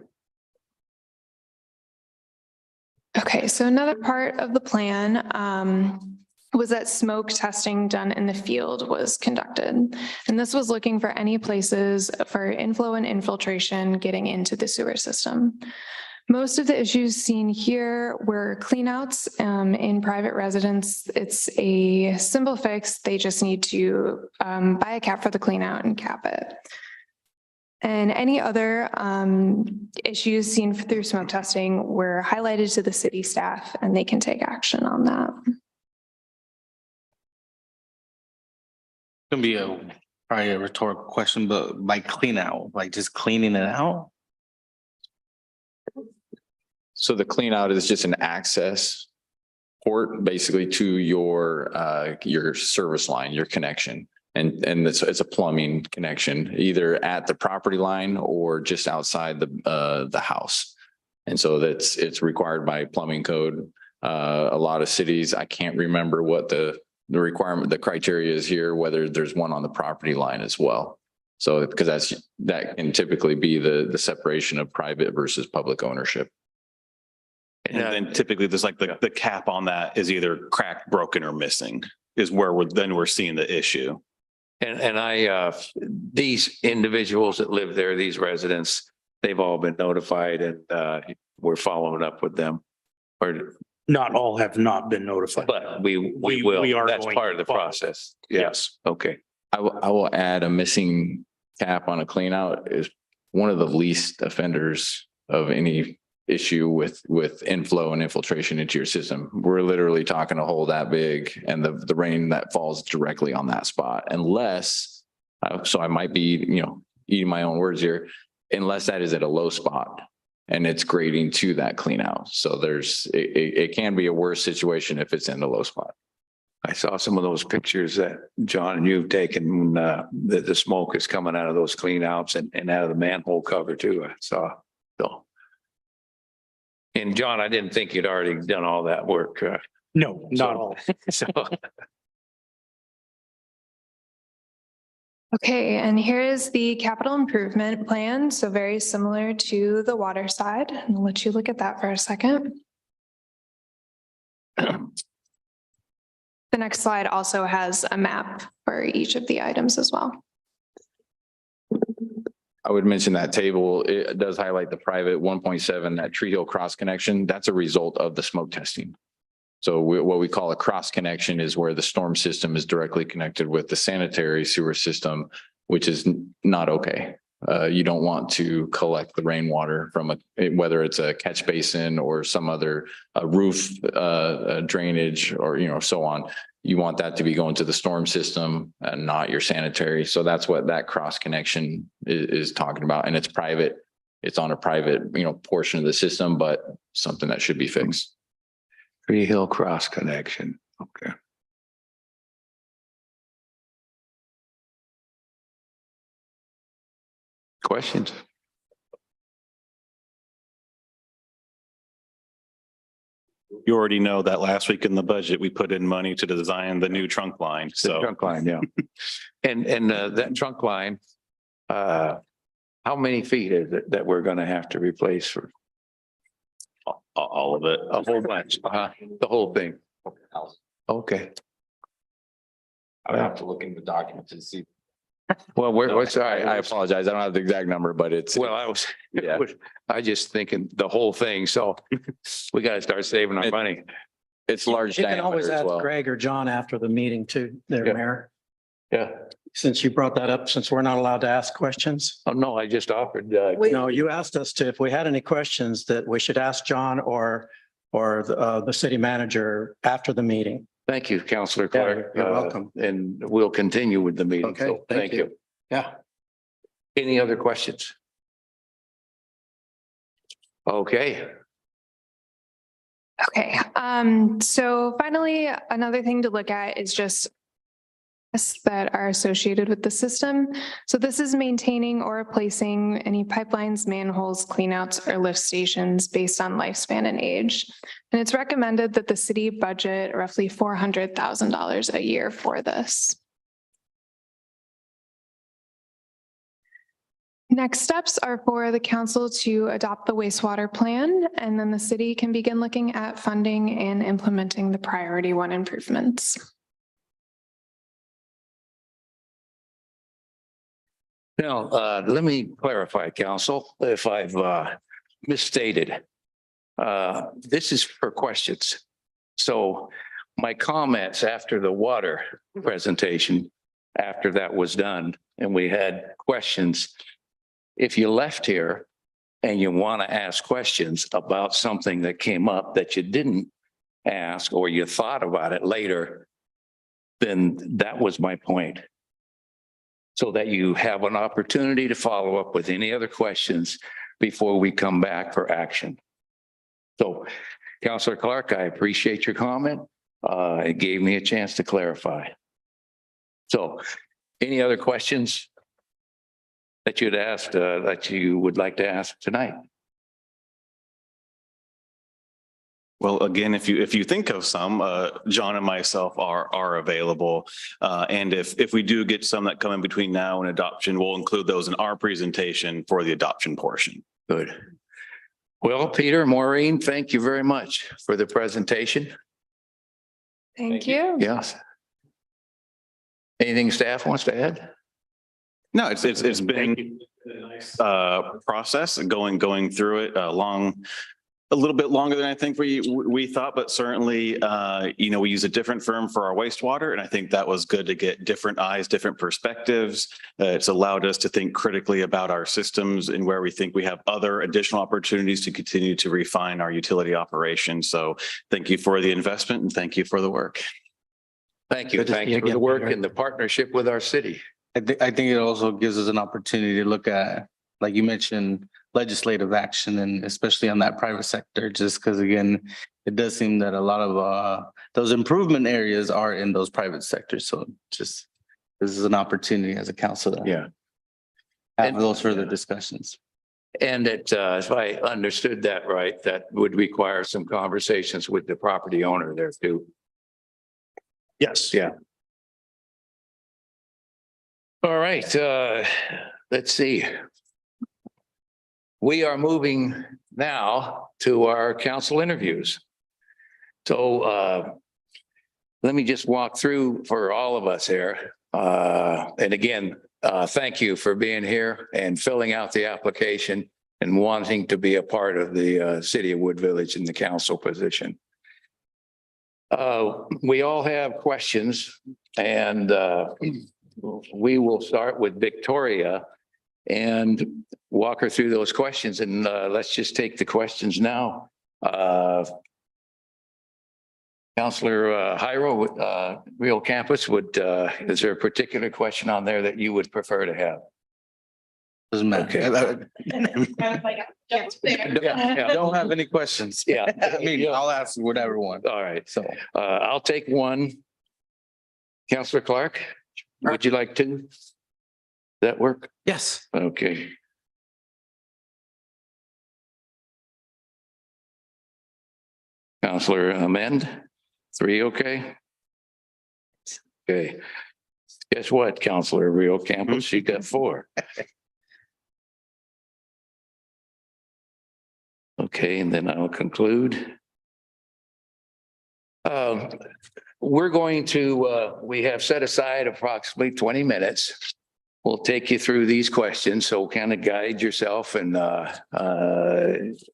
Okay, so another part of the plan was that smoke testing done in the field was conducted. And this was looking for any places for inflow and infiltration getting into the sewer system. Most of the issues seen here were cleanouts in private residence. It's a simple fix. They just need to buy a cap for the cleanout and cap it. And any other issues seen through smoke testing were highlighted to the city staff, and they can take action on that. Gonna be probably a rhetorical question, but by clean out, like just cleaning it out? So the clean out is just an access port basically to your service line, your connection. And it's a plumbing connection, either at the property line or just outside the house. And so it's required by plumbing code. A lot of cities, I can't remember what the requirement, the criteria is here, whether there's one on the property line as well. So because that can typically be the separation of private versus public ownership. And then typically there's like the cap on that is either cracked, broken, or missing is where we're seeing the issue. And these individuals that live there, these residents, they've all been notified and we're following up with them. Or, Not all have not been notified. but we We will, are that's going part of to the follow. process. Yes. Okay. I will add a missing cap on a clean out is one of the least offenders of any issue with inflow and infiltration into your system. We're literally talking a hole that big and the rain that falls directly on that spot, unless, so I might be, eating my own words here, unless that is at a low spot and it's grading to that clean out. So it can be a worse situation if it's in the low spot. I saw some of those pictures that John and you've taken, the smoke is coming out of those clean outs and out of the manhole cover too. I saw, so. And John, I didn't think you'd already done all that work. No, not all. So, Okay, and here is the capital improvement plan. So very similar to the water side. And I'll let you look at that for a second. The next slide also has a map for each of the items as well. I would mention that table, it does highlight the private 1.7, that Tree Hill cross connection. That's a result of the smoke testing. So what we call a cross connection is where the storm system is directly connected with the sanitary sewer system, which is not okay. You don't want to collect the rainwater from whether it's a catch basin or some other roof drainage or so on. You want that to be going to the storm system and not your sanitary. So that's what that cross connection is talking about. And it's private. It's on a private, portion of the system, but something that should be fixed. Tree Hill cross connection. Okay. Questions? You already know that last week in the budget, we put in money to design the new trunk line. The So trunk line, yeah. And that trunk line, how many feet is it that we're gonna have to replace for all of it. a whole bunch? The whole thing? Okay, I would have to look in the documents and see. well, we're sorry. I apologize. I don't have the exact number, but it's. Well, I was, Yeah. I just thinking the whole thing, so we gotta start saving our money. It's large You can always diameter as ask well. Greg or John after the meeting too, there, Yeah. Mayor. Yeah. Since you brought that up, since we're not allowed to ask questions. Oh, no, I just offered, Wait. No, you asked us to, if we had any questions that we should ask John or the city manager after the meeting. thank you, Counselor Yeah, Clark. you're welcome. And we'll continue with the meeting. Okay, So, thank you. Yeah. Any other questions? Okay, Okay, so finally, another thing to look at is just that are associated with the system. So this is maintaining or replacing any pipelines, manholes, cleanouts, or lift stations based on lifespan and age. And it's recommended that the city budget roughly $400,000 a year for this. Next steps are for the council to adopt the wastewater plan, and then the city can begin looking at funding and implementing the priority one improvements. now, let me clarify, council, if I've misstated. This is for questions. So my comments after the water presentation, after that was done, and we had questions. If you left here and you want to ask questions about something that came up that you didn't ask, or you thought about it later, then that was my point. So that you have an opportunity to follow up with any other questions before we come back for action. So, Counselor Clark, I appreciate your comment. It gave me a chance to clarify. So, any other questions that you'd asked, that you would like to ask tonight? Well, again, if you think of some, John and myself are available. And if we do get some that come in between now and adoption, we'll include those in our presentation for the adoption portion. Good. Well, Peter, Maureen, thank you very much for the presentation. Thank you. Yes. Anything staff wants to add? No, it's been a nice process going through it a little bit longer than I think we thought, but certainly, we use a different firm for our wastewater. And I think that was good to get different eyes, different perspectives. It's allowed us to think critically about our systems and where we think we have other additional opportunities to continue to refine our utility operations. So thank you for the investment and thank you for the work. Thank you. Good to see Thanks you for the again, work Peter. and the partnership with our city. I think it also gives us an opportunity to look at, like you mentioned, legislative action and especially on that private sector, just because again, it does seem that a lot of those improvement areas are in those private sectors. So just this is an opportunity as a council to Yeah. have those further discussions. And it, if I understood that right, that would require some conversations with the property owner there too. Yes. Yeah. All right, let's see. We are moving now to our council interviews. So let me just walk through for all of us here. And again, thank you for being here and filling out the application and wanting to be a part of the city of Wood Village in the council position. We all have questions and we will start with Victoria and walk her through those questions. And let's just take the questions now. Counselor Jairo, Real Campus, is there a particular question on there that you would prefer to have? Doesn't matter. Yeah. Don't have any questions. Yeah. I mean, I'll ask whatever one. All right. So I'll take one. Counselor Clark, would you like to? That work? Yes. Okay. Counselor Amend, 3, okay? Okay. Guess what, Counselor Rio Campos, you got 4. Okay, and then I'll conclude. We're going to, we have set aside approximately 20 minutes. We'll take you through these questions, so kind of guide yourself and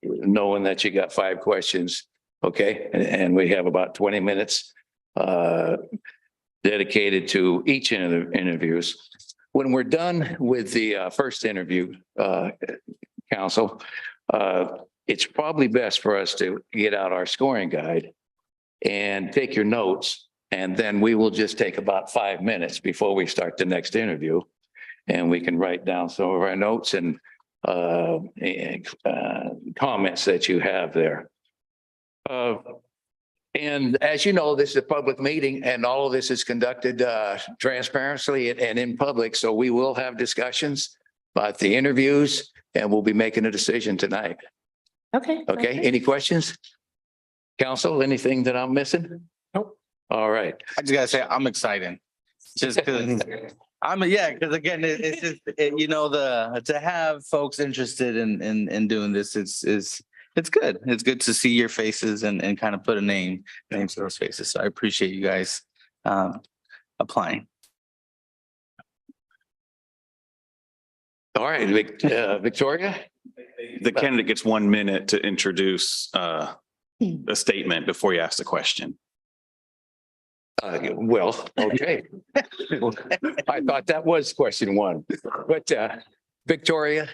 knowing that you got 5 questions, okay? And we have about 20 minutes dedicated to each of the interviews. When we're done with the first interview, council, it's probably best for us to get out our scoring guide and take your notes, and then we will just take about 5 minutes before we start the next interview. And we can write down some of our notes and comments that you have there. And as you know, this is a public meeting and all of this is conducted transparently and in public. So we will have discussions about the interviews and we'll be making a decision tonight. Okay. Okay, any questions? Council, anything that I'm missing? Nope. All right. I just gotta say, I'm excited. Just because because again, it's just, you know, to have folks interested in doing this, it's good. It's good to see your faces and kind of put a names to those faces. So I appreciate you guys applying. All right, Victoria? The candidate gets 1 minute to introduce a statement before you ask the question. Well, okay. I thought that was question 1, but Victoria,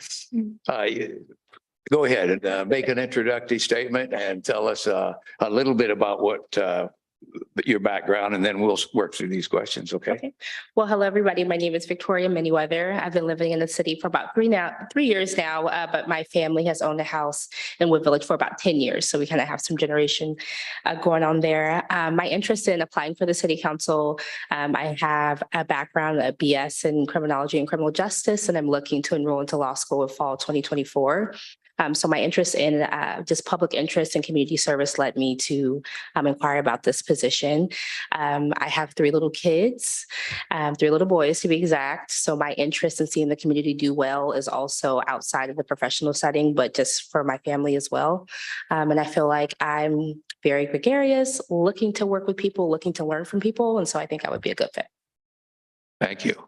go ahead and make an introductory statement and tell us a little bit about what your background, and then we'll work through these questions, okay? Okay. Well, hello, everybody. My name is Victoria Manyweather. I've been living in the city for about 3 years now, but my family has owned a house in Wood Village for about 10 years. So we kind of have some generation going on there. My interest in applying for the city council, I have a background, a BS in criminology and criminal justice, and I'm looking to enroll into law school in fall 2024. So my interest in just public interest and community service led me to inquire about this position. I have 3 little kids, 3 little boys to be exact. So my interest in seeing the community do well is also outside of the professional setting, but just for my family as well. And I feel like I'm very gregarious, looking to work with people, looking to learn from people. And so I think I would be a good fit. Thank you.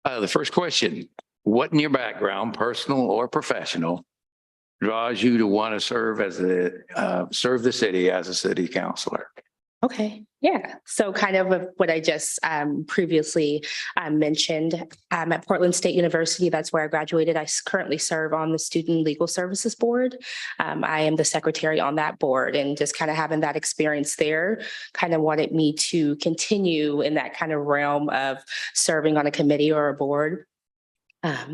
The first question, what in your background, personal or professional, draws you to want to serve serve the city as a city councilor? Okay, yeah. So kind of what I just previously mentioned, at Portland State University, that's where I graduated. I currently serve on the Student Legal Services Board. I am the secretary on that board, and just kind of having that experience there kind of wanted me to continue in that kind of realm of serving on a committee or a board.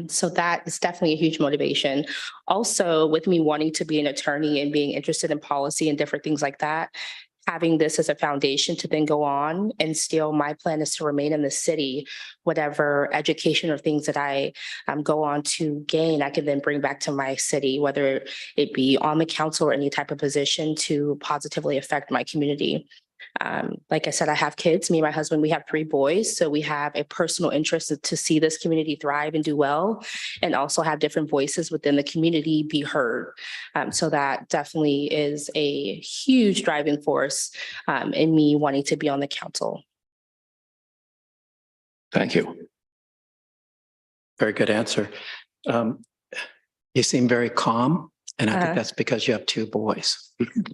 So that is definitely a huge motivation. Also, with me wanting to be an attorney and being interested in policy and different things like that, having this as a foundation to then go on, and still my plan is to remain in the city. Whatever education or things that I go on to gain, I can then bring back to my city, whether it be on the council or any type of position to positively affect my community. Like I said, I have kids. Me and my husband, we have 3 boys. So we have a personal interest to see this community thrive and do well, and also have different voices within the community be heard. So that definitely is a huge driving force in me wanting to be on the council. Thank you. Very good answer. You seem very calm, and I think that's because you have 2 boys.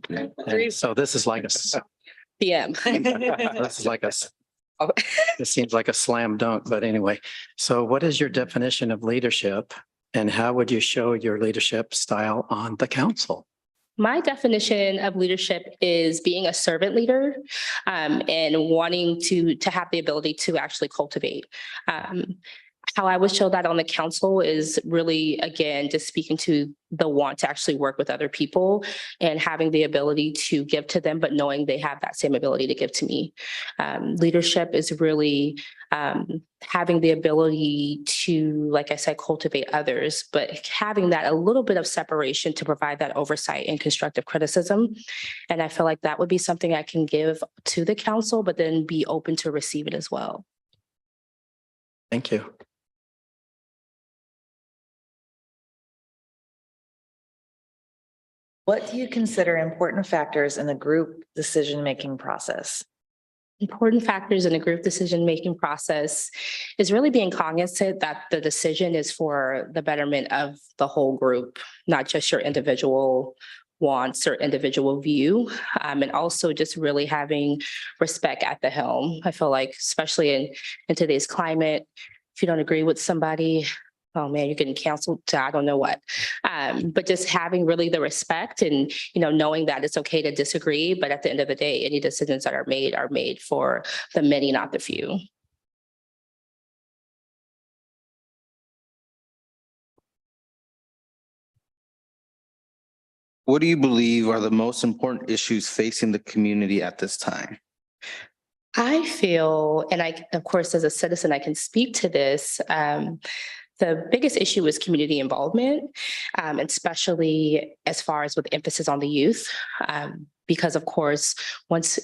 And so this is like PM. this is like it seems like a slam dunk, but anyway. So what is your definition of leadership, and how would you show your leadership style on the council? My definition of leadership is being a servant leader and wanting to have the ability to actually cultivate. how I would show that on the council is really, again, just speaking to the want to actually work with other people and having the ability to give to them, but knowing they have that same ability to give to me. Leadership is really having the ability to, like I said, cultivate others, but having that a little bit of separation to provide that oversight and constructive criticism. And I feel like that would be something I can give to the council, but then be open to receive it as well. Thank you. What do you consider important factors in the group decision-making process? Important factors in a group decision-making process is really being cognizant that the decision is for the betterment of the whole group, not just your individual wants or individual view. And also just really having respect at the helm. I feel like, especially in today's climate, if you don't agree with somebody, oh man, you're getting canceled to I don't know what. But just having really the respect and, knowing that it's okay to disagree, but at the end of the day, any decisions that are made for the many, not the few. What do you believe are the most important issues facing the community at this time? I feel, and of course, as a citizen, I can speak to this. The biggest issue is community involvement, especially as far as with emphasis on the youth. Because of course,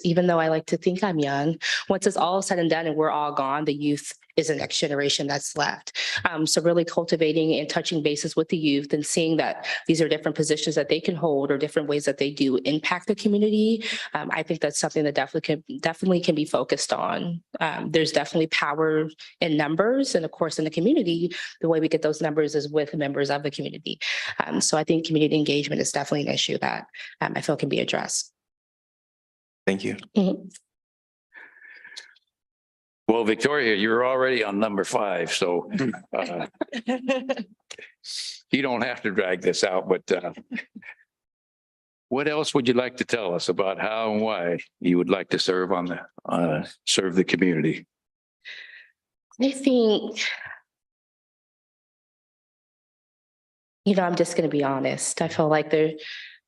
even though I like to think I'm young, once it's all said and done and we're all gone, the youth is the next generation that's left. So really cultivating and touching bases with the youth and seeing that these are different positions that they can hold or different ways that they do impact the community. I think that's something that definitely can be focused on. There's definitely power in numbers. And of course, in the community, the way we get those numbers is with members of the community. So I think community engagement is definitely an issue that I feel can be addressed. Thank you. Mhm. Well, Victoria, you're already on number 5, so you don't have to drag this out, but what else would you like to tell us about how and why you would like to serve serve the community? I think, I'm just going to be honest. I feel like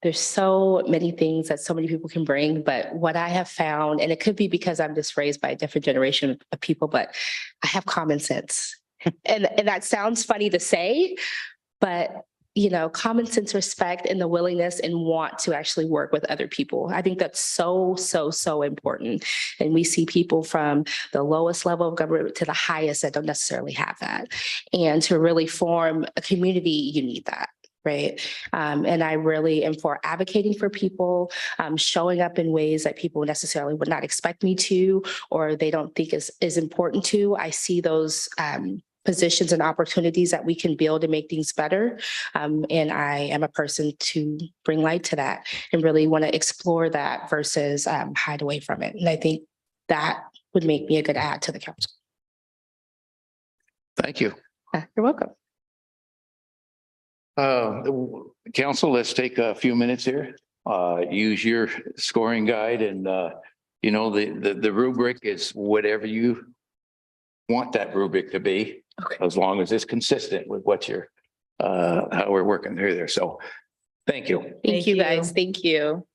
there's so many things that so many people can bring, but what I have found, and it could be because I'm just raised by a different generation of people, but I have common sense. And that sounds funny to say, but common sense, respect, and the willingness and want to actually work with other people. I think that's so, so, so important. And we see people from the lowest level of government to the highest that don't necessarily have that. And to really form a community, you need that. Right. And I really am for advocating for people, showing up in ways that people necessarily would not expect me to, or they don't think is important to. I see those positions and opportunities that we can build and make things better. And I am a person to bring light to that and really want to explore that versus hide away from it. And I think that would make me a good add to the council. Thank you. You're welcome. Council, let's take a few minutes here. Use your scoring guide and, the rubric is whatever you want that rubric to be, Okay. as long as it's consistent with what you're, how we're working through there. So thank you. Thank you guys. Thank you.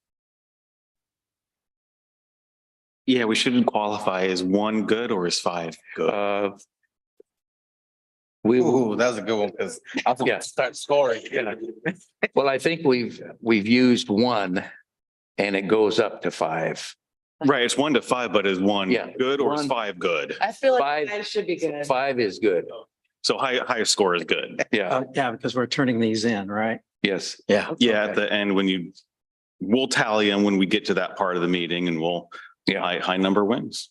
Yeah, we shouldn't qualify as 1 good or as 5 good. Ooh, that was a good one because I was Yeah. going to start scoring. Yeah. Well, I think we've used 1 and it goes up to 5. Right, it's 1 to 5, but is 1 Yeah. good or is 1 5 good? I feel like 5 that should be good. 5 is good. So highest score is good. Yeah, Yeah, because we're turning these in, right? yes. Yeah. Yeah, at the end, we'll tally them when we get to that part of the meeting and high number wins.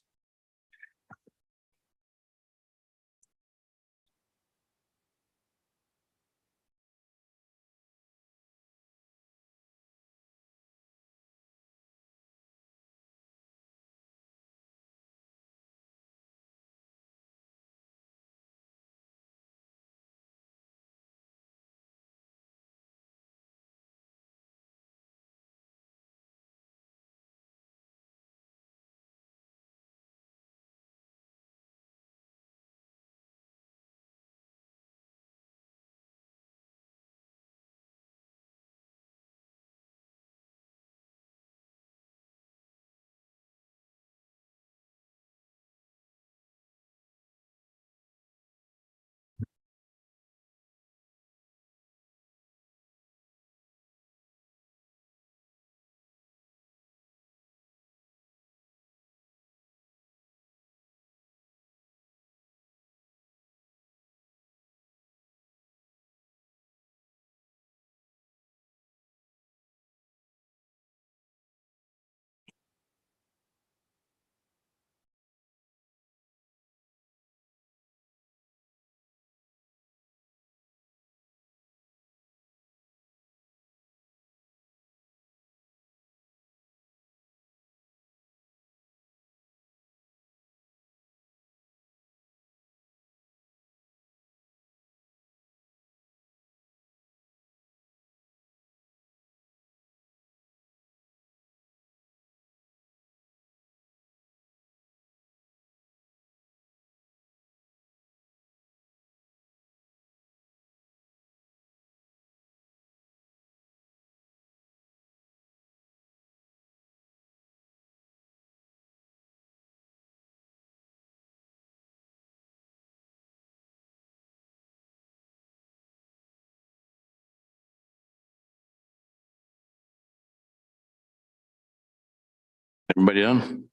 Everybody done?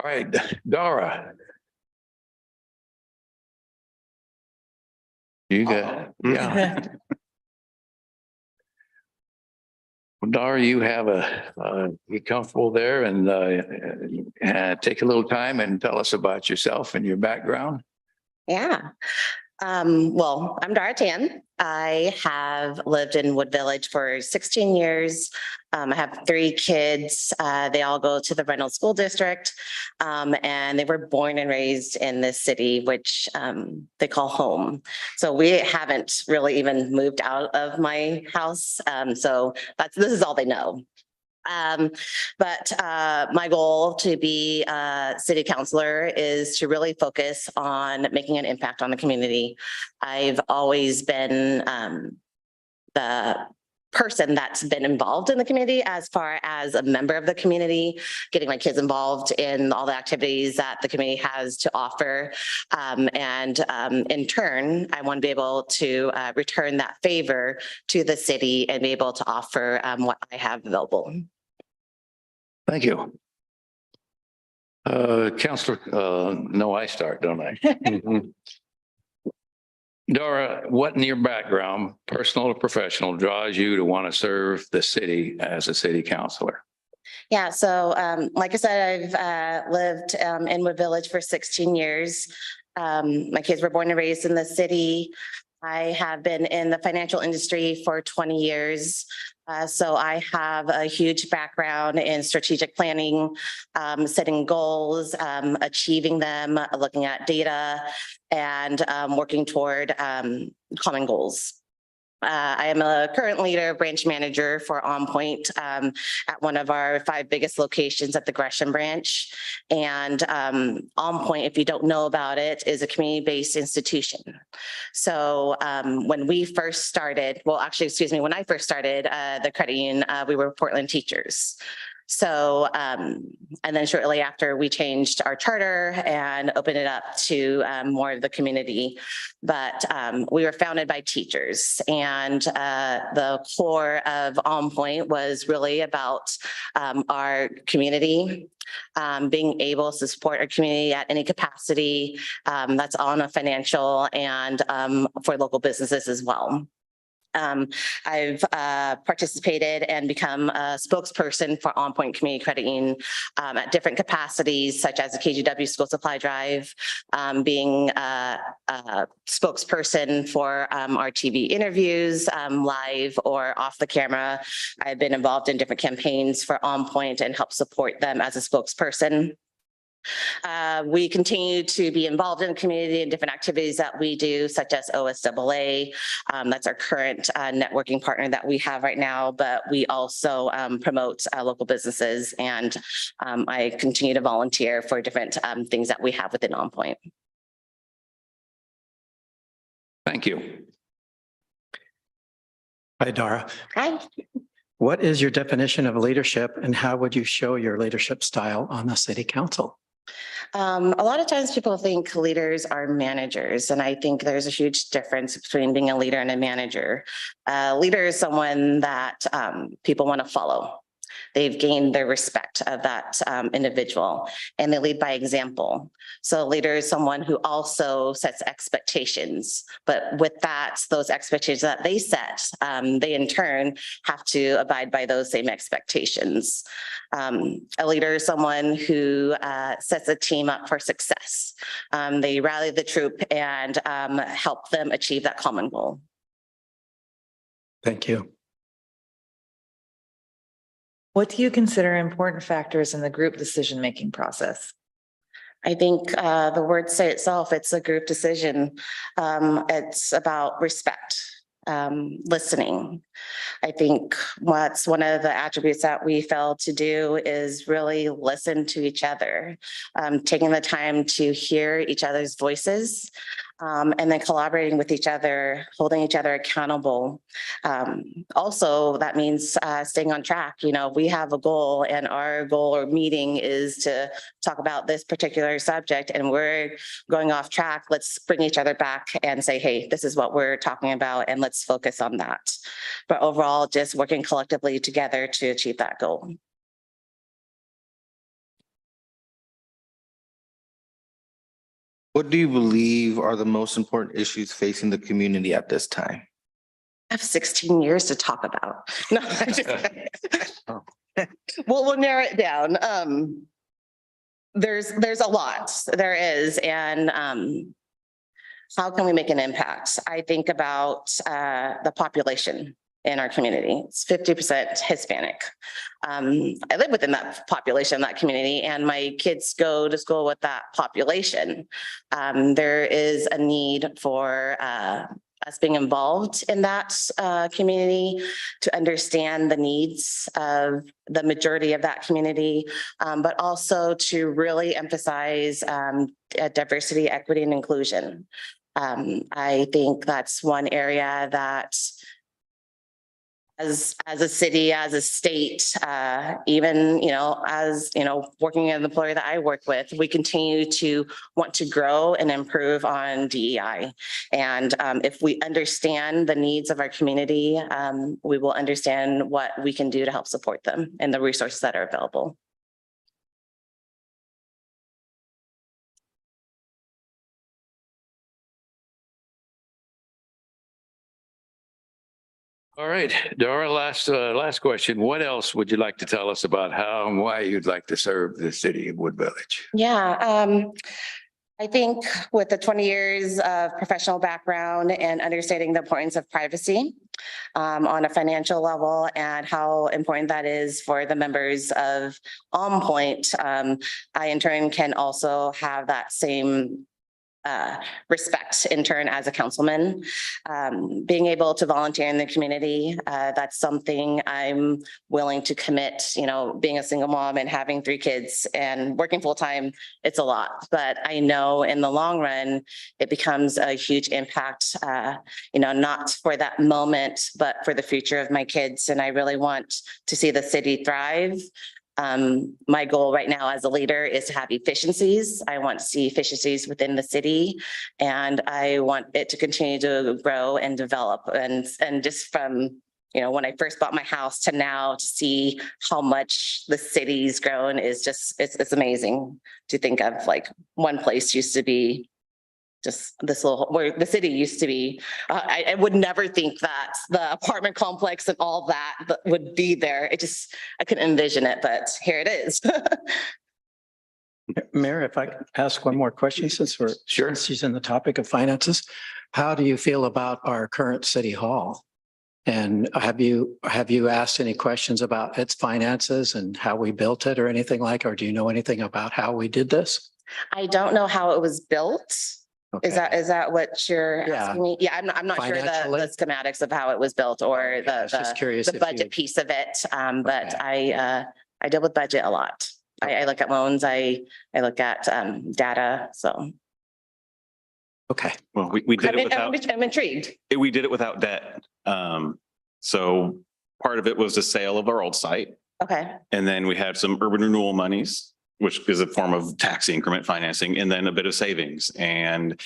All right, Dara. You got, yeah. Well, Dara, you have be comfortable there and take a little time and tell us about yourself and your background. Yeah. Well, I'm Dara Tan. I have lived in Wood Village for 16 years. I have 3 kids. They all go to the Reynolds School District. And they were born and raised in this city, which they call home. So we haven't really even moved out of my house. So this is all they know. But my goal to be a city councilor is to really focus on making an impact on the community. I've always been the person that's been involved in the community as far as a member of the community, getting my kids involved in all the activities that the community has to offer. In turn, I want to be able to return that favor to the city and be able to offer what I have available. Thank you. Counselor, no, I start, don't I? Dara, what in your background, personal or professional, draws you to want to serve the city as a city councilor? Yeah, so like I said, I've lived in Wood Village for 16 years. My kids were born and raised in the city. I have been in the financial industry for 20 years. So I have a huge background in strategic planning, setting goals, achieving them, looking at data, and working toward common goals. I am a current leader, branch manager for OnPoint at one of our 5 biggest locations at the Gresham branch. And OnPoint, if you don't know about it, is a community-based institution. So when we first started, when I first started the credit union, we were Portland teachers. So, and then shortly after we changed our charter and opened it up to more of the community. But we were founded by teachers, and the core of OnPoint was really about our community, being able to support our community at any capacity. That's on a financial and for local businesses as well. I've participated and become a spokesperson for OnPoint Community Credit Union at different capacities, such as the KGW School Supply Drive, being a spokesperson for our TV interviews, live or off the camera. I've been involved in different campaigns for OnPoint and help support them as a spokesperson. We continue to be involved in the community in different activities that we do, such as OSAA. That's our current networking partner that we have right now, but we also promote local businesses, and I continue to volunteer for different things that we have within OnPoint. Thank you. Hi, Dara. Hi. What is your definition of leadership, and how would you show your leadership style on the city council? A lot of times people think leaders are managers, and I think there's a huge difference between being a leader and a manager. A leader is someone that people want to follow. They've gained the respect of that individual, and they lead by example. So a leader is someone who also sets expectations, but with that, those expectations that they set, they in turn have to abide by those same expectations. A leader is someone who sets a team up for success. They rally the troop and help them achieve that common goal. Thank you. What do you consider important factors in the group decision-making process? I think the words say itself, it's a group decision. It's about respect, listening. I think what's one of the attributes that we fail to do is really listen to each other, taking the time to hear each other's voices, and then collaborating with each other, holding each other accountable. Also, that means staying on track. You know, we have a goal, and our goal or meeting is to talk about this particular subject, and we're going off track. Let's bring each other back and say, hey, this is what we're talking about, and let's focus on that. But overall, just working collectively together to achieve that goal. What do you believe are the most important issues facing the community at this time? I have 16 years to talk about. No, I'm just kidding. We'll narrow it down. There's a lot, there is, and how can we make an impact? I think about the population in our community. It's 50% Hispanic. I live within that population, that community, and my kids go to school with that population. There is a need for us being involved in that community to understand the needs of the majority of that community, but also to really emphasize diversity, equity, and inclusion. I think that's one area that as a city, as a state, even, as, working in the employer that I work with, we continue to want to grow and improve on DEI. And if we understand the needs of our community, we will understand what we can do to help support them and the resources that are available. All right, Dora, last question. What else would you like to tell us about how and why you'd like to serve the city of Wood Village? Yeah, I think with the 20 years of professional background and understanding the importance of privacy on a financial level and how important that is for the members of On Point, I in turn can also have that same respect in turn as a councilman. Being able to volunteer in the community, that's something I'm willing to commit. Being a single mom and having 3 kids and working full time, it's a lot. But I know in the long run, it becomes a huge impact, not for that moment, but for the future of my kids. And I really want to see the city thrive. My goal right now as a leader is to have efficiencies. I want to see efficiencies within the city, and I want it to continue to grow and develop. And just from, when I first bought my house to now, to see how much the city's grown is just, it's amazing to think of. Like, one place used to be just this little, where the city used to be. I would never think that the apartment complex and all that would be there. I couldn't envision it, but here it is. Mayor, if I could ask one more question, since she's in the topic of finances. How do you feel about our current city hall? And have you asked any questions about its finances and how we built it or anything like, or do you know anything about how we did this? I don't know how it was built. Okay. Is that what you're asking me? Yeah, I'm not sure the schematics of how it was built or just curious the budget piece of it. But I deal with budget a lot. I look at loans, I look at data, so. Okay. Well, we did it without, I'm intrigued. we did it without debt. So part of it was the sale of our old site. Okay, And then we had some urban renewal monies, which is a form of tax increment financing, and then a bit of savings. And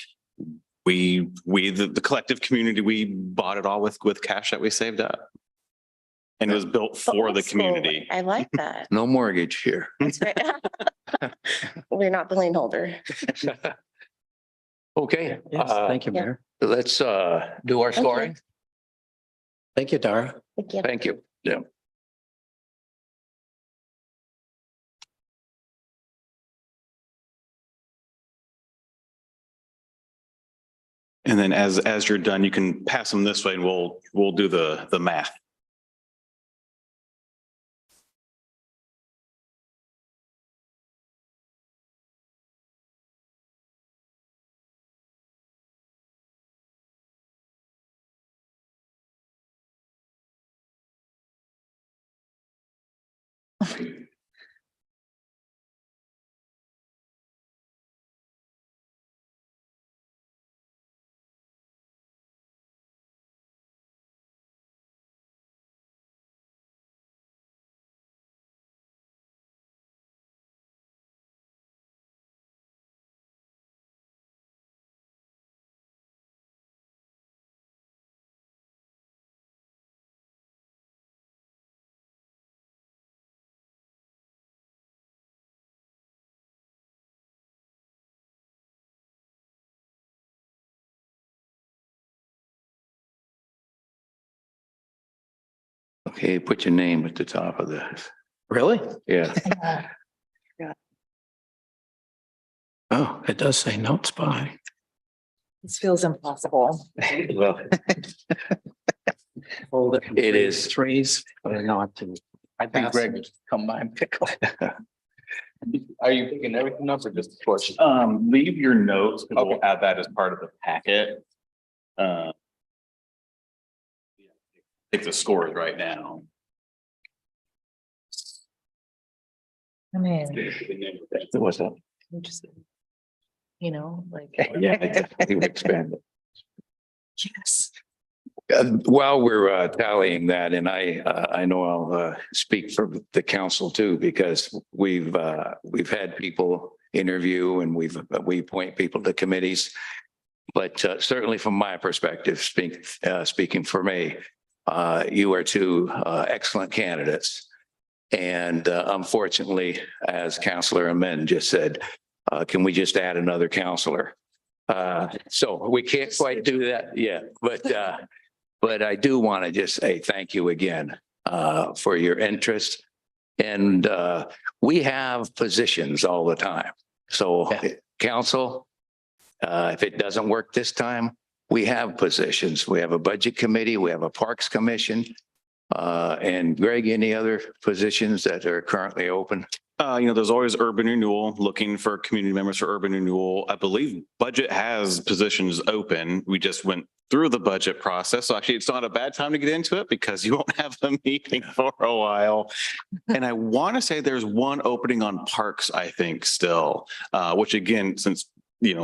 the collective community, we bought it all with cash that we saved up. And it was built for the community. I like that. No mortgage here. That's right. We're not the lien holder. Okay, Yes, thank you, Mayor. let's do our scoring. Thank you, Dara. Thank you. Thank you. Yeah. And then as you're done, you can pass them this way and we'll do the math. Okay, put your name at the top of this. Really? Yeah. Oh, it does say notes by. This feels impossible. Well, it is. Trees, but not to. I think Greg would come by and pick up. Are you picking everything up or just the portion? Leave your notes, because we'll add that as part of the packet. Take the scores right now. I mean, What's that? just, you know, like. Yeah, I would expand it. Yes. While we're tallying that, and I know I'll speak for the council too, because we've had people interview and we appoint people to committees. But certainly from my perspective, speaking for me, you are two excellent candidates. And unfortunately, as Councilor Amen just said, can we just add another counselor? So we can't quite do that yet, but I do want to just say thank you again for your interest. And we have positions all the time. So council, if it doesn't work this time, we have positions. We have a budget committee, we have a parks commission. And Greg, any other positions that are currently open? There's always urban renewal, looking for community members for urban renewal. I believe budget has positions open. We just went through the budget process. So actually, it's not a bad time to get into it because you won't have a meeting for a while. And I want to say there's one opening on parks, I think, still, which again, since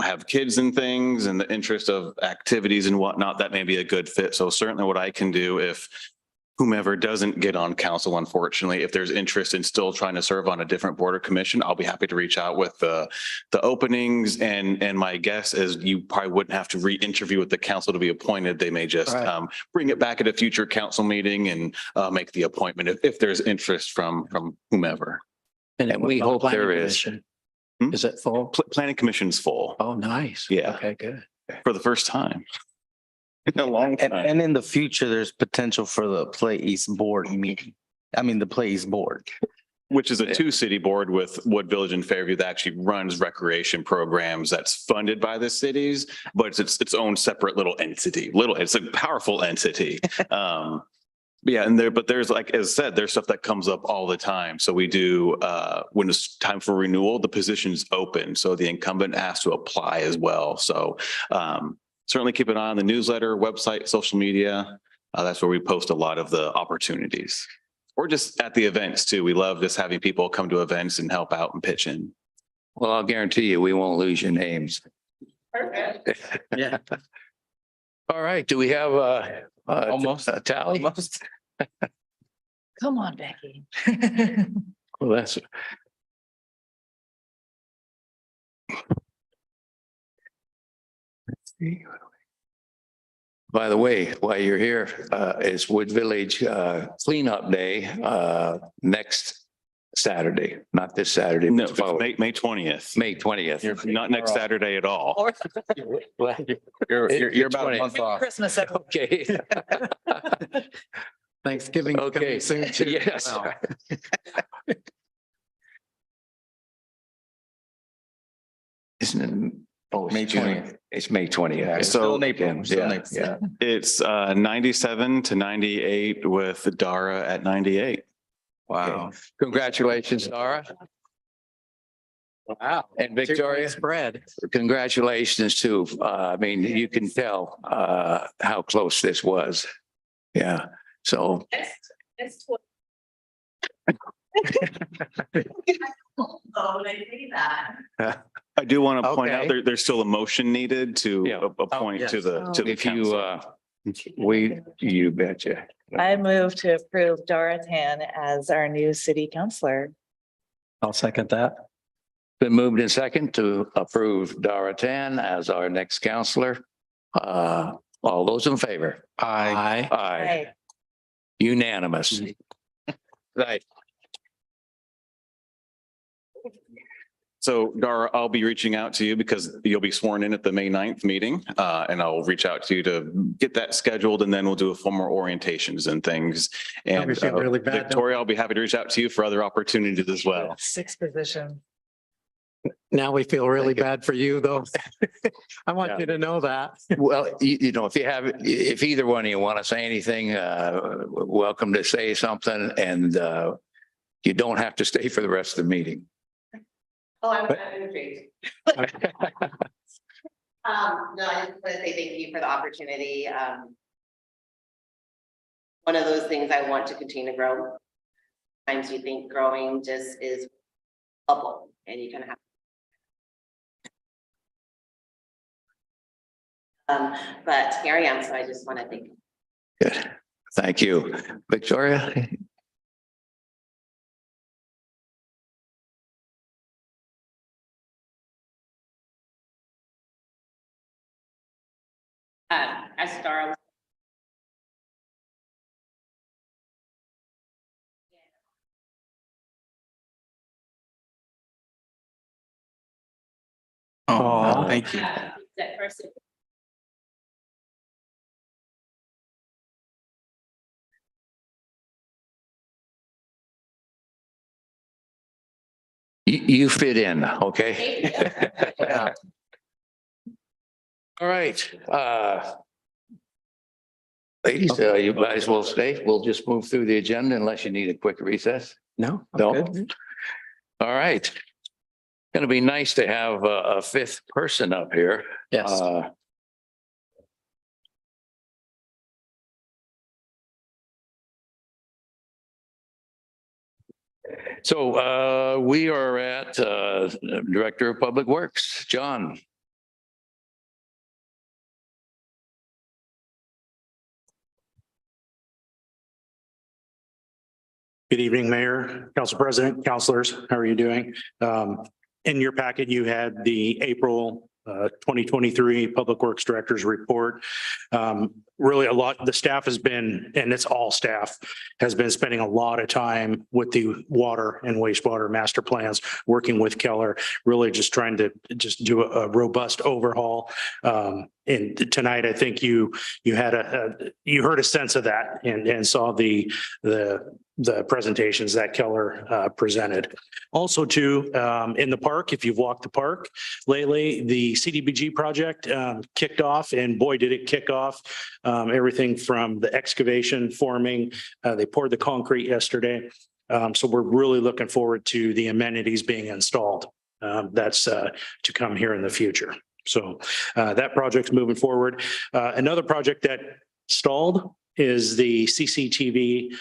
have kids and things and the interest of activities and whatnot, that may be a good fit. So certainly what I can do if whomever doesn't get on council, unfortunately, if there's interest in still trying to serve on a different board or commission, I'll be happy to reach out with the openings. And my guess is you probably wouldn't have to re-interview with the council to be appointed. They may just bring it back at a future council meeting and make the appointment if there's interest from whomever. And we hope there is. Commission? Is it full? Planning commission's full. Oh, nice. Yeah. Okay, good. For the first time. In a long time. And in the future, there's potential for the Play East board meeting. The Play East board. Which is a two-city board with Wood Village and Fairview that actually runs recreation programs that's funded by the cities, but it's its own separate little entity. It's a powerful entity. Yeah, but there's, like as said, there's stuff that comes up all the time. So we do when it's time for renewal, the position's open. So the incumbent has to apply as well. So certainly keep an eye on the newsletter, website, social media. That's where we post a lot of the opportunities. Or just at the events too. We love just having people come to events and help out and pitch in. Well, I'll guarantee you, we won't lose your names. Perfect. Yeah. All right, do we have Almost. a tally? Almost. Come on, Becky. Well, that's. By the way, while you're here, is Wood Village cleanup day next Saturday, not this Saturday. No, but following. May 20th. May 20th. Not next Saturday at all. You're about a month off. Christmas. Okay. Thanksgiving. Okay. Soon too. Yes. Wow. Isn't it? Oh, May 20th. It's May 20th. Yeah, it's So- still in April. Still in Yeah, April. yeah. It's 97 to 98 with Dara at 98. Wow. Congratulations, Dara. Wow. And Victoria, Spread. congratulations too. You can tell how close this was. Yeah, so. I do want to point out Okay. there's still a motion needed to Yeah. appoint yes. to the If you, council. you betcha. I move to approve Dora Tan as our new city councillor. I'll second that. Been moved in second to approve Dara Tan as our next counselor. All those in favor? Aye. Aye. Unanimous. Right. So Dara, I'll be reaching out to you because you'll be sworn in at the May 9th meeting. And I'll reach out to you to get that scheduled and then we'll do a formal orientations and things. And we feel really bad, don't Victoria, I'll be happy to reach out to you for other opportunities as well. 6 position. Now we feel really Thank you. bad for you, though. I want Yeah. you to know that. Well, if either one of you want to say anything, welcome to say something, and you don't have to stay for the rest of the meeting. Oh, I'm But- intrigued. No, I just want to say thank you for the opportunity. One of those things I want to continue to grow. Sometimes you think growing just is bubble and you kind of have. But here I am, so I just want to thank you. Good. Thank you. Victoria? As Dara was. Oh, thank you. That person. You fit in, okay? Thank you. Yeah. All right, ladies, you might as well stay. We'll just move through the agenda unless you need a quick recess. No? I'm No? good. All right. Going to be nice to have a fifth person up here. Yes. So we are at Director of Public Works, John. Good evening, Mayor, Council President, councilors. How are you doing? In your packet, you had the April 2023 Public Works Director's Report. Really the staff has been, and it's all staff, has been spending a lot of time with the water and wastewater master plans, working with Keller, really just trying to just do a robust overhaul. And tonight, I think you heard a sense of that and saw the presentations that Keller presented. Also too, in the park, if you've walked the park lately, the CDBG project kicked off, and boy, did it kick off. Everything from the excavation, forming, they poured the concrete yesterday. So we're really looking forward to the amenities being installed. That's to come here in the future. So that project's moving forward. Another project that stalled is the CCTV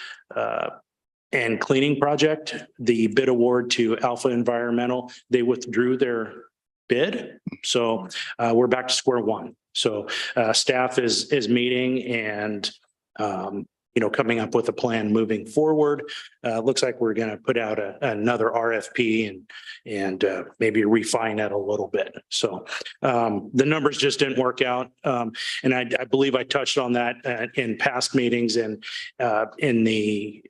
and cleaning project, the bid award to Alpha Environmental. They withdrew their bid. So we're back to square one. So staff is meeting and coming up with a plan moving forward. Looks like we're going to put out another RFP and maybe refine that a little bit. So the numbers just didn't work out. And I believe I touched on that in past meetings, and in the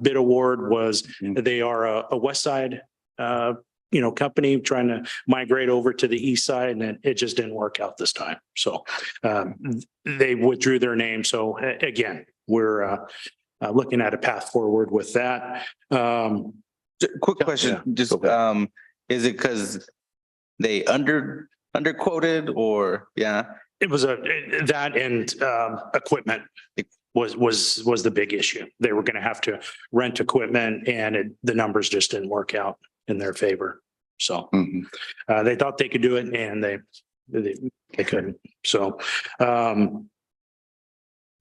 bid award was they are a West Side company trying to migrate over to the east side, and it just didn't work out this time. So they withdrew their name. So again, we're looking at a path forward with that. Quick question, just, is it because they underquoted or, yeah? It was that and equipment was the big issue. They were going to have to rent equipment, and the numbers just didn't work out in their favor. So they thought they could do it, and they couldn't. So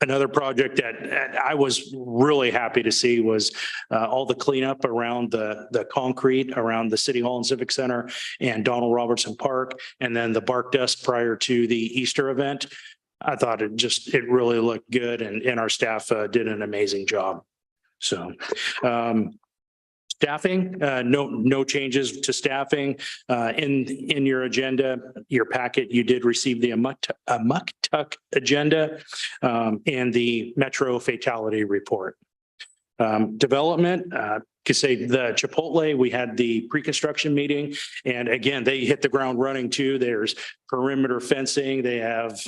another project that I was really happy to see was all the cleanup around the concrete around the City Hall and Civic Center and Donald Robertson Park, and then the bark dust prior to the Easter event. I thought it really looked good, and our staff did an amazing job. So staffing, no changes to staffing. In your agenda, your packet, you did receive the Amuktuk agenda and the Metro fatality report. Development, could say the Chipotle, we had the pre-construction meeting. And again, they hit the ground running too. There's perimeter fencing. They have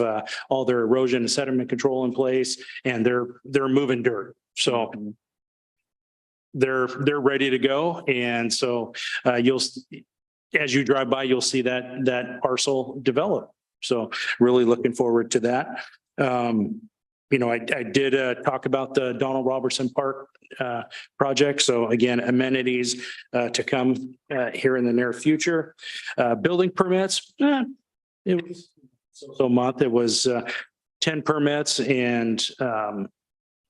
all their erosion and sediment control in place, and they're moving dirt. So they're ready to go. And so as you drive by, you'll see that parcel develop. So really looking forward to that. I did talk about the Donald Robertson Park project. So again, amenities to come here in the near future. Building permits, it was so month. It was 10 permits and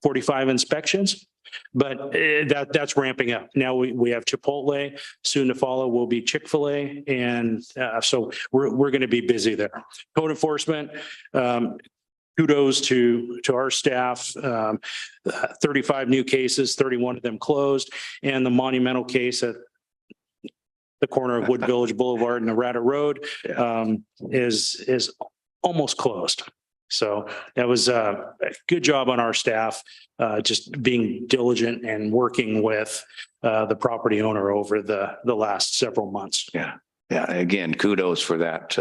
45 inspections. But that's ramping up. Now we have Chipotle, soon to follow will be Chick-fil-A. And so we're going to be busy there. Code enforcement, kudos to our staff, 35 new cases, 31 of them closed, and the monumental case at the corner of Wood Village Boulevard and Narada Road is almost closed. So that was a good job on our staff, just being diligent and working with the property owner over the last several months. Yeah. Again, kudos for that,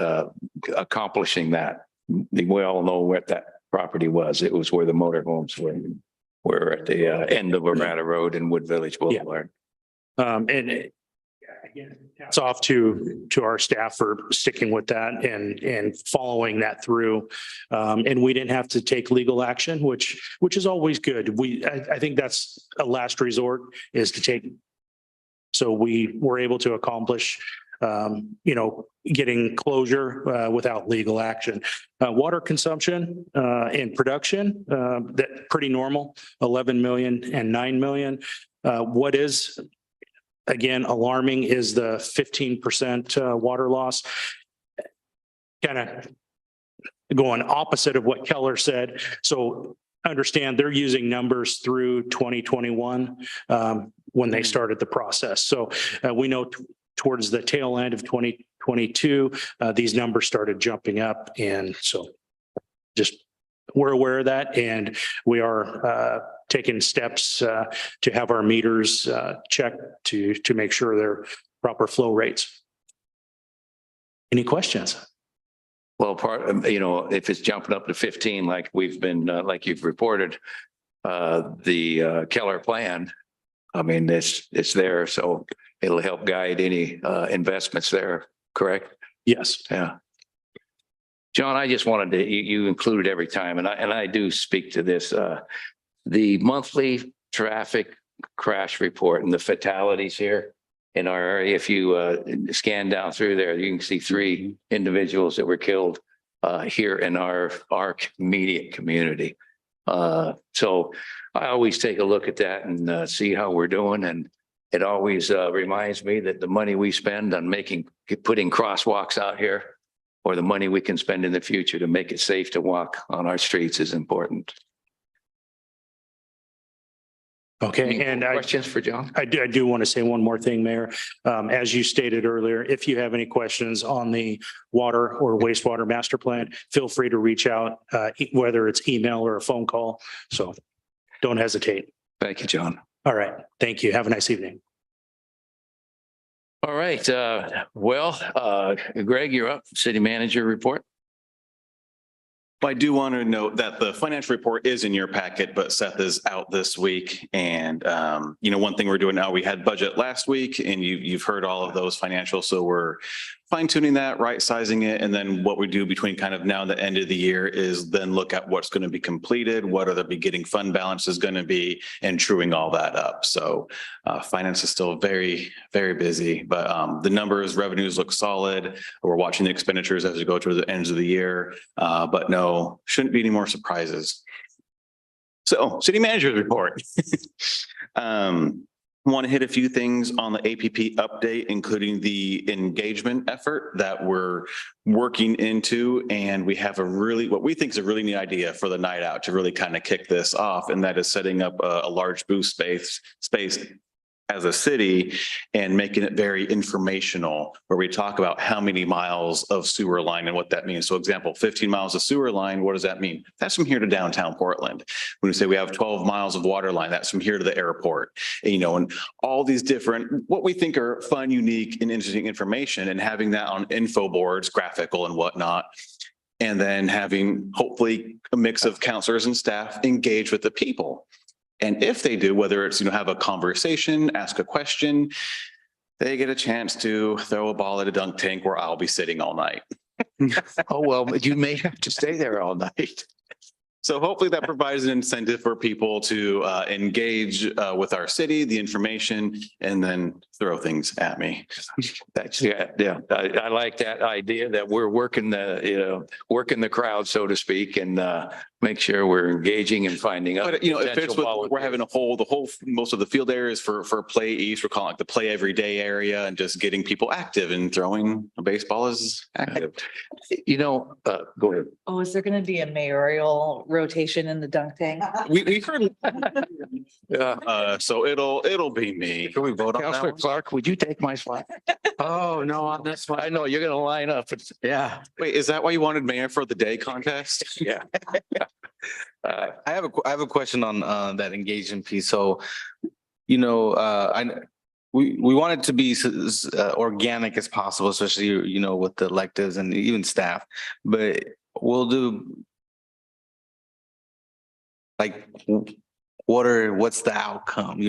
accomplishing that. We all know what that property was. It was where the motorhomes were at the end of Ramada Road and Wood Village Boulevard. It's off to our staff for sticking with that and following that through. And we didn't have to take legal action, which is always good. I think that's a last resort is to take. So we were able to accomplish getting closure without legal action. Water consumption and production, that pretty normal, 11 million and 9 million. What is, again, alarming is the 15% water loss. Kind of going opposite of what Keller said. So understand they're using numbers through 2021 when they started the process. So we know towards the tail end of 2022, these numbers started jumping up. And so just we're aware of that, and we are taking steps to have our meters checked to make sure they're proper flow rates. Any questions? Well, if it's jumping up to 15, like we've been, like you've reported, the Keller plan, I mean, it's there, so it'll help guide any investments there, correct? Yes. Yeah. John, I just wanted to, you include it every time, and I do speak to this, the monthly traffic crash report and the fatalities here in our area. If you scan down through there, you can see 3 individuals that were killed here in our immediate community. So I always take a look at that and see how we're doing. And it always reminds me that the money we spend on putting crosswalks out here, or the money we can spend in the future to make it safe to walk on our streets, is important. Okay. And questions for John? I do want to say one more thing, Mayor. As you stated earlier, if you have any questions on the water or wastewater master plan, feel free to reach out, whether it's email or a phone call. So don't hesitate. Thank you, John. All right. Thank you. Have a nice evening. All right. Greg, you're up. City manager report. I do want to note that the financial report is in your packet, but Seth is out this week. And, one thing we're doing now, we had budget last week and you've heard all of those financials. So we're fine tuning that, right sizing it. And then what we do between kind of now and the end of the year is then look at what's going to be completed, what are the beginning fund balances going to be, and truing all that up. So finance is still very, very busy, but the numbers, revenues look solid. We're watching the expenditures as we go to the ends of the year, but no, shouldn't be any more surprises. So city manager's report. Want to hit a few things on the APP update, including the engagement effort that we're working into. And we have what we think is a really neat idea for the night out to really kind of kick this off. And that is setting up a large booth space as a city and making it very informational, where we talk about how many miles of sewer line and what that means. So example, 15 miles of sewer line, what does that mean? That's from here to downtown Portland. When we say we have 12 miles of water line, that's from here to the airport, and all these different, what we think are fun, unique and interesting information, and having that on info boards, graphical and whatnot. And then having hopefully a mix of counselors and staff engage with the people. And if they do, whether it's, have a conversation, ask a question, they get a chance to throw a ball at a dunk tank where I'll be sitting all night. Oh, well, you may have to stay there all night. So hopefully that provides an incentive for people to engage with our city, the information, and then throw things at me. That's, yeah. I like that idea that we're working the crowd, so to speak, and make sure we're engaging and finding out. But if it's we're having most of the field areas for Play East, we're calling it the Play Everyday area, and just getting people active and throwing a baseball is active. Go ahead. Oh, is there going to be a mayoral rotation in the dunk tank? We heard, Yeah. so it'll be me. Can we vote on that? Counselor Clark, would you take my spot? Oh, no, on this one. I know you're gonna line up. Yeah. Wait, is that why you wanted mayor for the day contest? Yeah. I have a question on that engagement piece. So, we want it to be as organic as possible, especially, with the electives and even staff, but we'll do what's the outcome?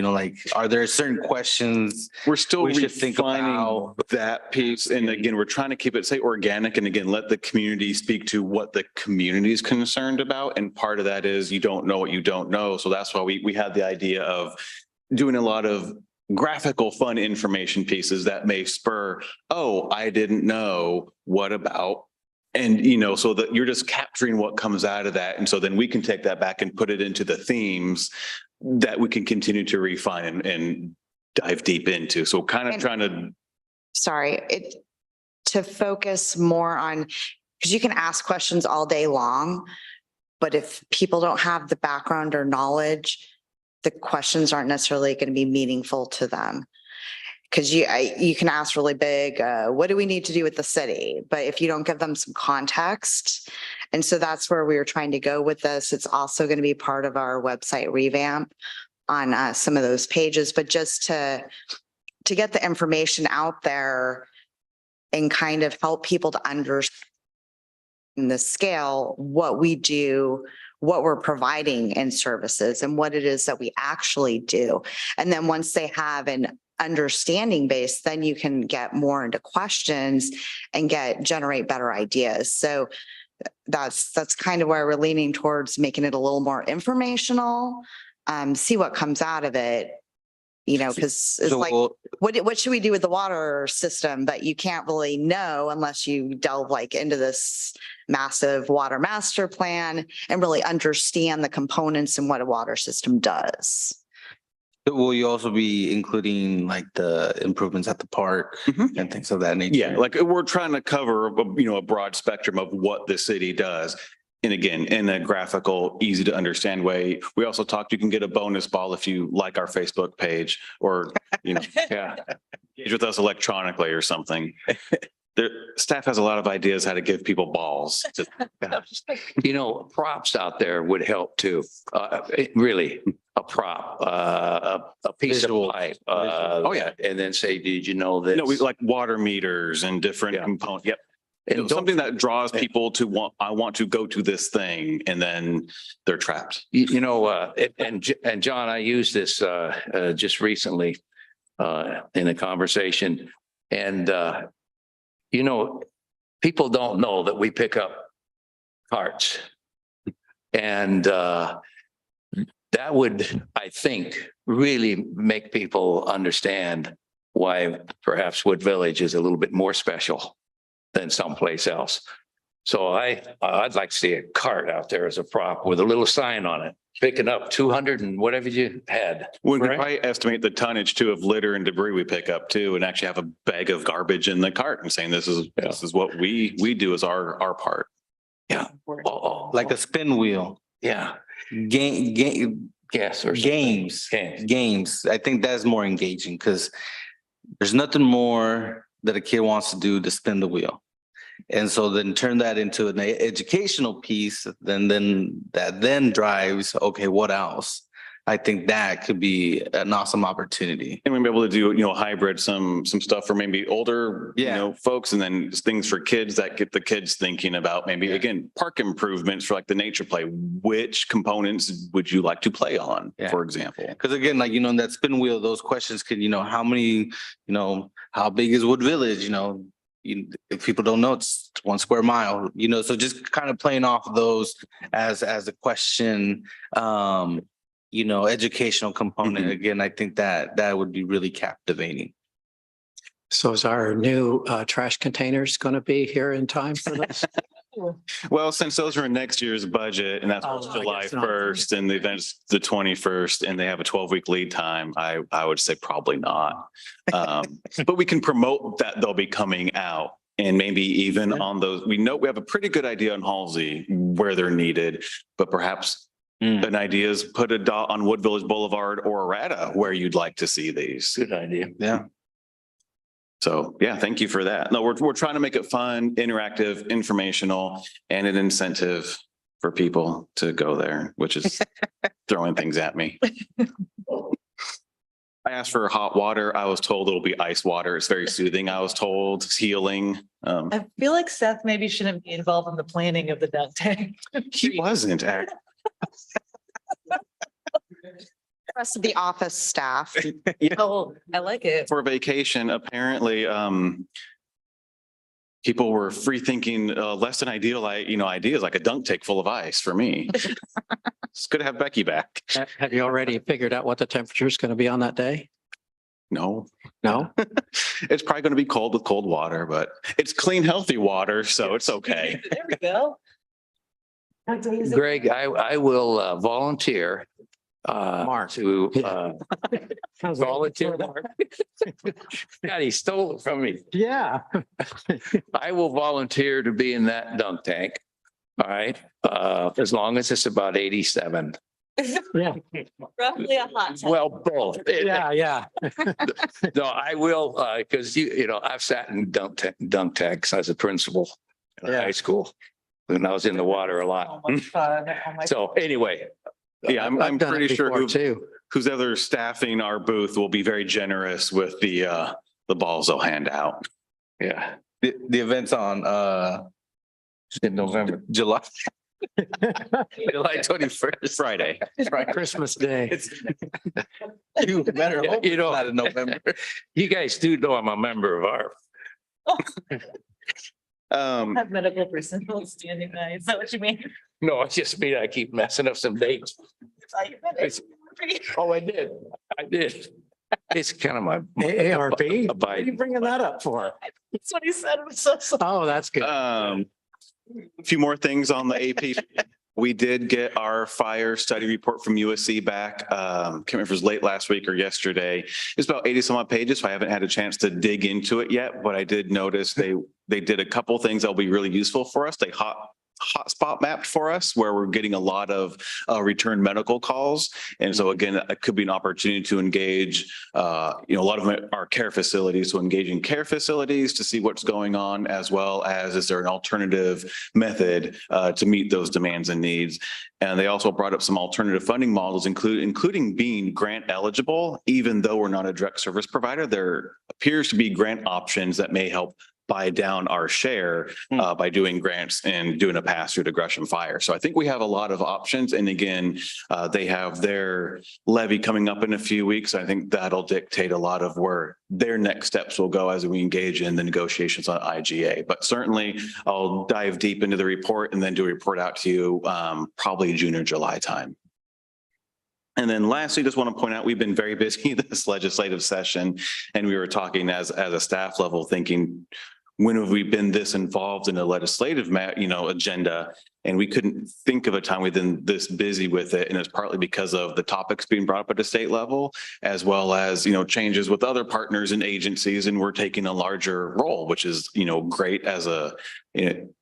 Are there certain questions? We're still We should think refining about- that piece. And again, we're trying to keep it, say, organic, and again, let the community speak to what the community is concerned about. And part of that is you don't know what you don't know. So that's why we had the idea of doing a lot of graphical, fun information pieces that may spur, oh, I didn't know, what about? And, so that you're just capturing what comes out of that. And so then we can take that back and put it into the themes that we can continue to refine and dive deep into. So kind of trying to. Sorry, to focus more on, because you can ask questions all day long, but if people don't have the background or knowledge, the questions aren't necessarily going to be meaningful to them. Because you can ask really big, what do we need to do with the city? But if you don't give them some context, and so that's where we were trying to go with this. It's also going to be part of our website revamp on some of those pages, but just to get the information out there and kind of help people to understand the scale, what we do, what we're providing in services, and what it is that we actually do. And then once they have an understanding base, then you can get more into questions and generate better ideas. So that's kind of where we're leaning towards making it a little more informational, see what comes out of it, because it's like, what should we do with the water system? But you can't really know unless you delve into this massive water master plan and really understand the components and what a water system does. Will you also be including the improvements at the park and things of that nature? Yeah, we're trying to cover, a broad spectrum of what the city does. And again, in a graphical, easy to understand way. We also talked, you can get a bonus ball if you like our Facebook page or, engage with us electronically or something. Staff has a lot of ideas how to give people balls. Props out there would help too. Really, a prop, a piece of pipe. And then say, did you know that? No, we like water meters and different components. Yep. And Something that draws people to I want to go to this thing, and then they're trapped. And John, I used this just recently in a conversation, and people don't know that we pick up carts, and that would, I think, really make people understand why perhaps Wood Village is a little bit more special than someplace else. So I'd like to see a cart out there as a prop with a little sign on it, picking up 200 and whatever you had. We could probably estimate the tonnage too of litter and debris we pick up too, and actually have a bag of garbage in the cart and saying this is what we do as our part. Yeah. Like a spin wheel. Yeah. Yes, or something. Games. I think that's more engaging because there's nothing more that a kid wants to do to spin the wheel. And so then turn that into an educational piece, then that drives, okay, what else? I think that could be an awesome opportunity. And we'll be able to do, hybrid, some stuff for maybe older, folks, and then things for kids that get the kids thinking about maybe, again, park improvements for like the nature play. Which components would you like to play on, for example? Because again, like, in that spin wheel, those questions could, how many, how big is Wood Village? If people don't know, it's 1 square mile, so just kind of playing off of those as a question, educational component. Again, I think that would be really captivating. So is our new trash containers going to be here in time for this? Well, since those are in next year's budget and that's July 1st and the event's the 21st and they have a 12-week lead time, I would say probably not. But we can promote that they'll be coming out and maybe even on those. We know we have a pretty good idea on Halsey where they're needed, but perhaps an idea is put a dot on Wood Village Boulevard or Arata where you'd like to see these. Good idea. Yeah. So, thank you for that. No, we're trying to make it fun, interactive, informational, and an incentive for people to go there, which is throwing things at me. I asked for hot water. I was told it'll be ice water. It's very soothing. I was told it's healing. I feel like Seth maybe shouldn't be involved in the planning of the dunk tank. He wasn't. Rest of the office staff. Oh, I like it. For vacation, apparently, people were free thinking less than ideal, ideas like a dunk tank full of ice for me. It's good to have Becky back. Have you already figured out what the temperature is going to be on that day? No. It's probably going to be cold with cold water, but it's clean, healthy water, so it's okay. There we go. Greg, I will volunteer Mark. to volunteer. Mark. God, he stole it from me. Yeah. I will volunteer to be in that dunk tank. All right, as long as it's about 87. Yeah. Roughly a hot tub. Well, both. Yeah. No, I will, because I've sat in dunk tanks as a principal in high school. And I was in the water a lot. Oh my God. Oh my So anyway. Yeah, I'm I've done it pretty sure before, too. who's ever staffing our booth will be very generous with the balls they'll hand out. Yeah. The event's on In November. July. July 21st. Friday. Christmas Day. You better hope You know- it's not in November. You guys do know I'm a member of our. Have medical personnel standing by. Is that what you mean? No, it's just me. I keep messing up some dates. It's- Oh, I did. It's kind of my. AARP? What are you Abide. bringing that up for? That's what he said. I'm so sorry. Oh, that's good. A few more things on the AP. We did get our fire study report from USC back. Can't remember if it was late last week or yesterday. It's about 80 some odd pages, so I haven't had a chance to dig into it yet, but I did notice they did a couple things that'll be really useful for us. They hotspot mapped for us where we're getting a lot of return medical calls. And so again, it could be an opportunity to engage, a lot of our care facilities, so engaging care facilities to see what's going on, as well as is there an alternative method to meet those demands and needs. And they also brought up some alternative funding models, including being grant eligible, even though we're not a direct service provider. There appears to be grant options that may help buy down our share by doing grants and doing a pass through to Gresham Fire. So I think we have a lot of options. And again, they have their levy coming up in a few weeks. I think that'll dictate a lot of where their next steps will go as we engage in the negotiations on IGA. But certainly I'll dive deep into the report and then do a report out to you probably June or July time. And then lastly, just want to point out, we've been very busy this legislative session, and we were talking as a staff level thinking, when have we been this involved in a legislative agenda? And we couldn't think of a time we've been this busy with it. And it's partly because of the topics being brought up at the state level, as well as, changes with other partners and agencies. And we're taking a larger role, which is, great as a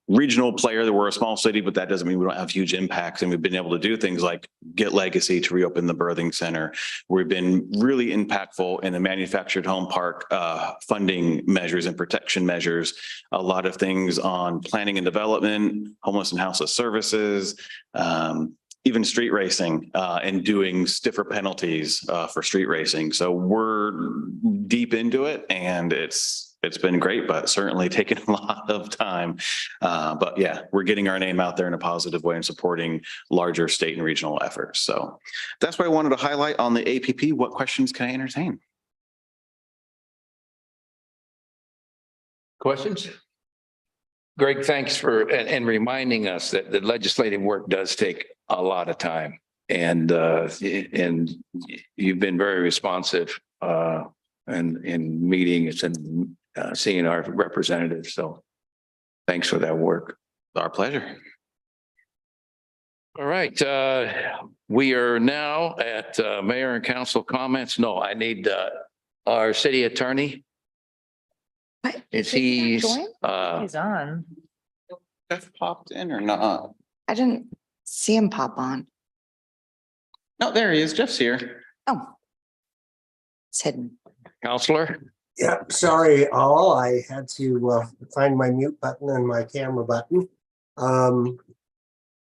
regional player that we're a small city, but that doesn't mean we don't have huge impacts. And we've been able to do things like get Legacy to reopen the birthing center. We've been really impactful in the manufactured home park funding measures and protection measures. A lot of things on planning and development, homeless and houseless services, even street racing and doing stiffer penalties for street racing. So we're deep into it, and it's been great, but certainly taken a lot of time. But yeah, we're getting our name out there in a positive way and supporting larger state and regional efforts. So that's what I wanted to highlight on the APP. What questions can I entertain? Questions? Greg, thanks for, and reminding us that the legislative work does take a lot of time. And you've been very responsive in meetings and seeing our representatives. So thanks for that work. Our pleasure. All right, we are now at mayor and council comments. No, I need our city attorney. What? Is Did he he's not join? He's on. Jeff popped in or not? I didn't see him pop on. No, there he is. Jeff's here. Oh. It's hidden. counselor? Yeah, sorry, all. I had to find my mute button and my camera button.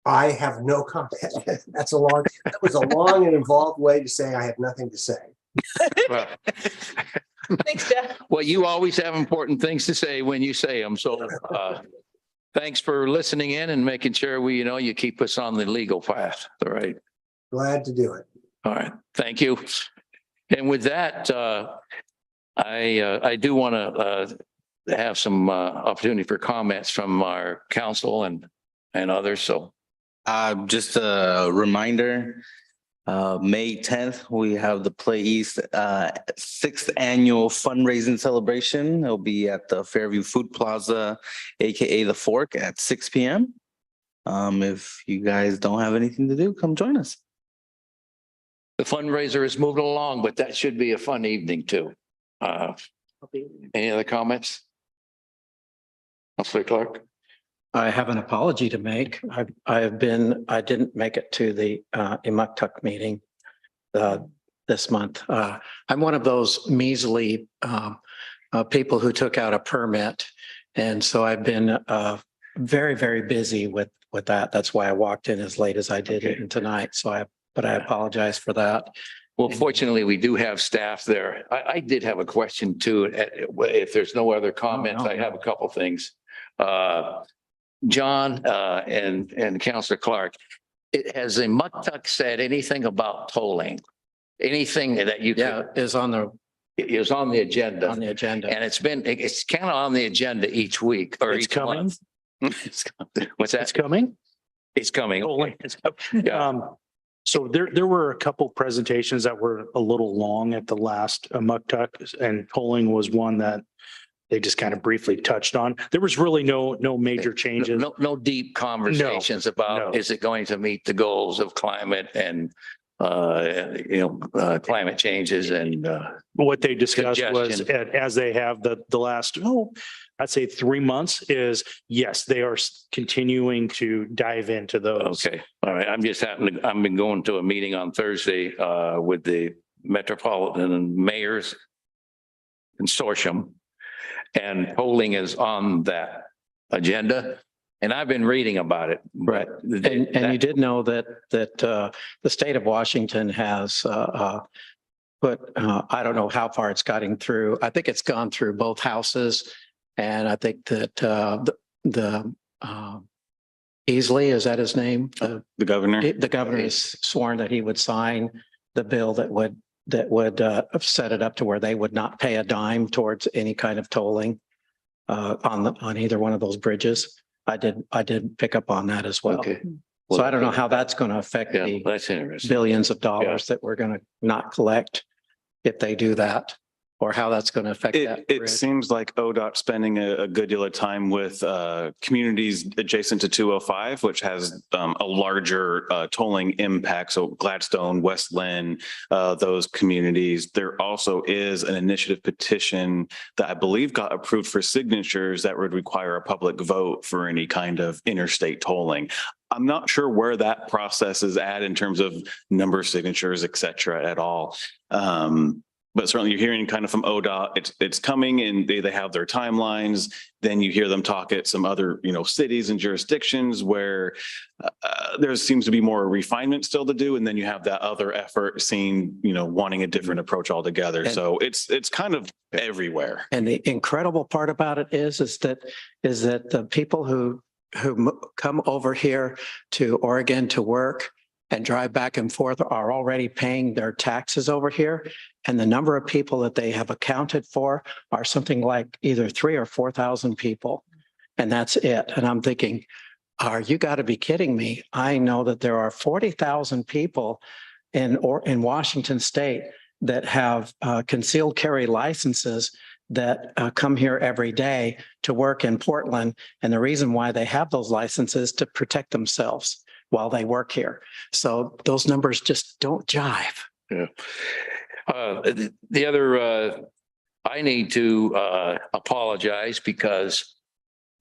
I have no comment. That was a long and involved way to say I have nothing to say. Well, Thanks, Jeff. well, you always have important things to say when you say them. So thanks for listening in and making sure you keep us on the legal path. All right. Glad to do it. All right. Thank you. And with that, I do want to have some opportunity for comments from our council and others. So Just a reminder, May 10th, we have the Play East 6th annual fundraising celebration. It'll be at the Fairview Food Plaza, AKA The Fork, at 6 p.m. If you guys don't have anything to do, come join us. the fundraiser is moving along, but that should be a fun evening too. Any other comments? Councilor Clark? I have an apology to make. I didn't make it to the Imuktuk meeting this month. I'm one of those measly people who took out a permit. And so I've been very, very busy with that. That's why I walked in as late as I did it tonight. But I apologize for that. Well, fortunately, we do have staff there. I did have a question too. If there's no other comments, I have a couple things. John and Councilor Clark, has Imuktuk said anything about tolling? Anything that you is on the agenda? On the agenda. And it's kind of on the agenda each week or It's each coming. month. What's that? It's coming. It's coming. Tolling. Yeah. So there were a couple presentations that were a little long at the last Imuktuk, and tolling was one that they just kind of briefly touched on. There was really no major changes. No deep conversations about, is it going to meet the goals of climate and, climate changes and, What they discussed was, Suggestion. as they have the last, I'd say 3 months, is yes, they are continuing to dive into those. okay. All right. I've been going to a meeting on Thursday, with the Metropolitan Mayors Consortium. And polling is on that agenda. And I've been reading about it. Right. And you did know that the state of Washington has put, I don't know how far it's gotten through. I think it's gone through both houses. And I think that the Easley, is that his name? The governor. The governor has sworn that he would sign the bill that would set it up to where they would not pay a dime towards any kind of tolling on either one of those bridges. I did pick up on that as well. Okay. So I don't know how that's going to affect Yeah, the that's interesting. billions of dollars that we're going to not collect if they do that. or how that's going to affect that. It bridge. seems like ODOT spending a good deal of time with communities adjacent to 205, which has a larger tolling impact. So Gladstone, West Lynn, those communities. There also is an initiative petition that I believe got approved for signatures that would require a public vote for any kind of interstate tolling. I'm not sure where that process is at in terms of number of signatures, et cetera, at all. But certainly you're hearing kind of from ODOT, it's coming and they have their timelines. Then you hear them talk at some other, cities and jurisdictions where there seems to be more refinement still to do. And then you have that other effort seen, wanting a different approach altogether. And- So it's kind of everywhere. And the incredible part about it is that the people who come over here to Oregon to work and drive back and forth are already paying their taxes over here. And the number of people that they have accounted for are something like either 3,000 or 4,000 people. And that's it. And I'm thinking, you got to be kidding me. I know that there are 40,000 people in Washington State that have concealed carry licenses that come here every day to work in Portland. And the reason why they have those licenses to protect themselves while they work here. So those numbers just don't jive. Yeah. The other, I need to apologize because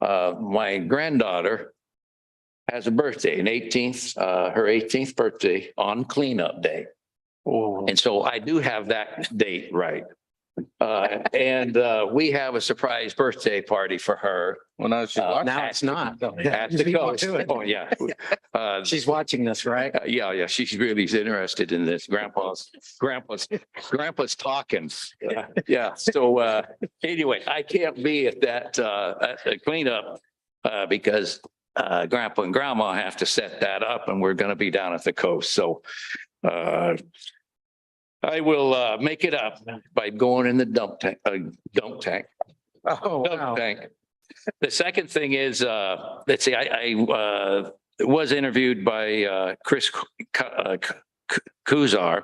my granddaughter has a birthday, her 18th birthday on cleanup day. And so I do have that date right. And we have a surprise birthday party for her. Well, now she's Now it's not. At the coast. Oh, yeah. She's watching this, right? Yeah, she's really interested in this. Grandpa's talking. Yeah, so anyway, I can't be at that at the cleanup because Grandpa and Grandma have to set that up and we're gonna be down at the coast. So I will make it up by going in the dump tank. Oh, Dump tank. The second thing is, let's see, I was interviewed by Chris Kuzar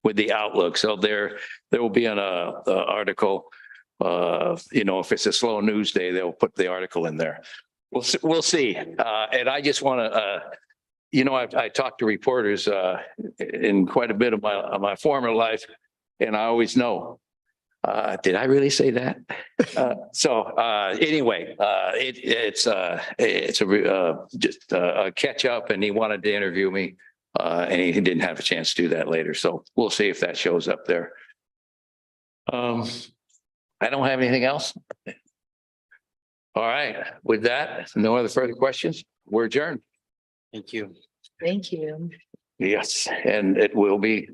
with the Outlook. So there will be an article. If it's a slow news day, they'll put the article in there. We'll see. And I just want to, I talked to reporters in quite a bit of my former life, and I always know. Did I really say that? Anyway, it's just a catch up, and he wanted to interview me, and he didn't have a chance to do that later. So we'll see if that shows up there. I don't have anything else. All right. With that, no other further questions. We're adjourned. Thank you. Thank you. Yes, and it will be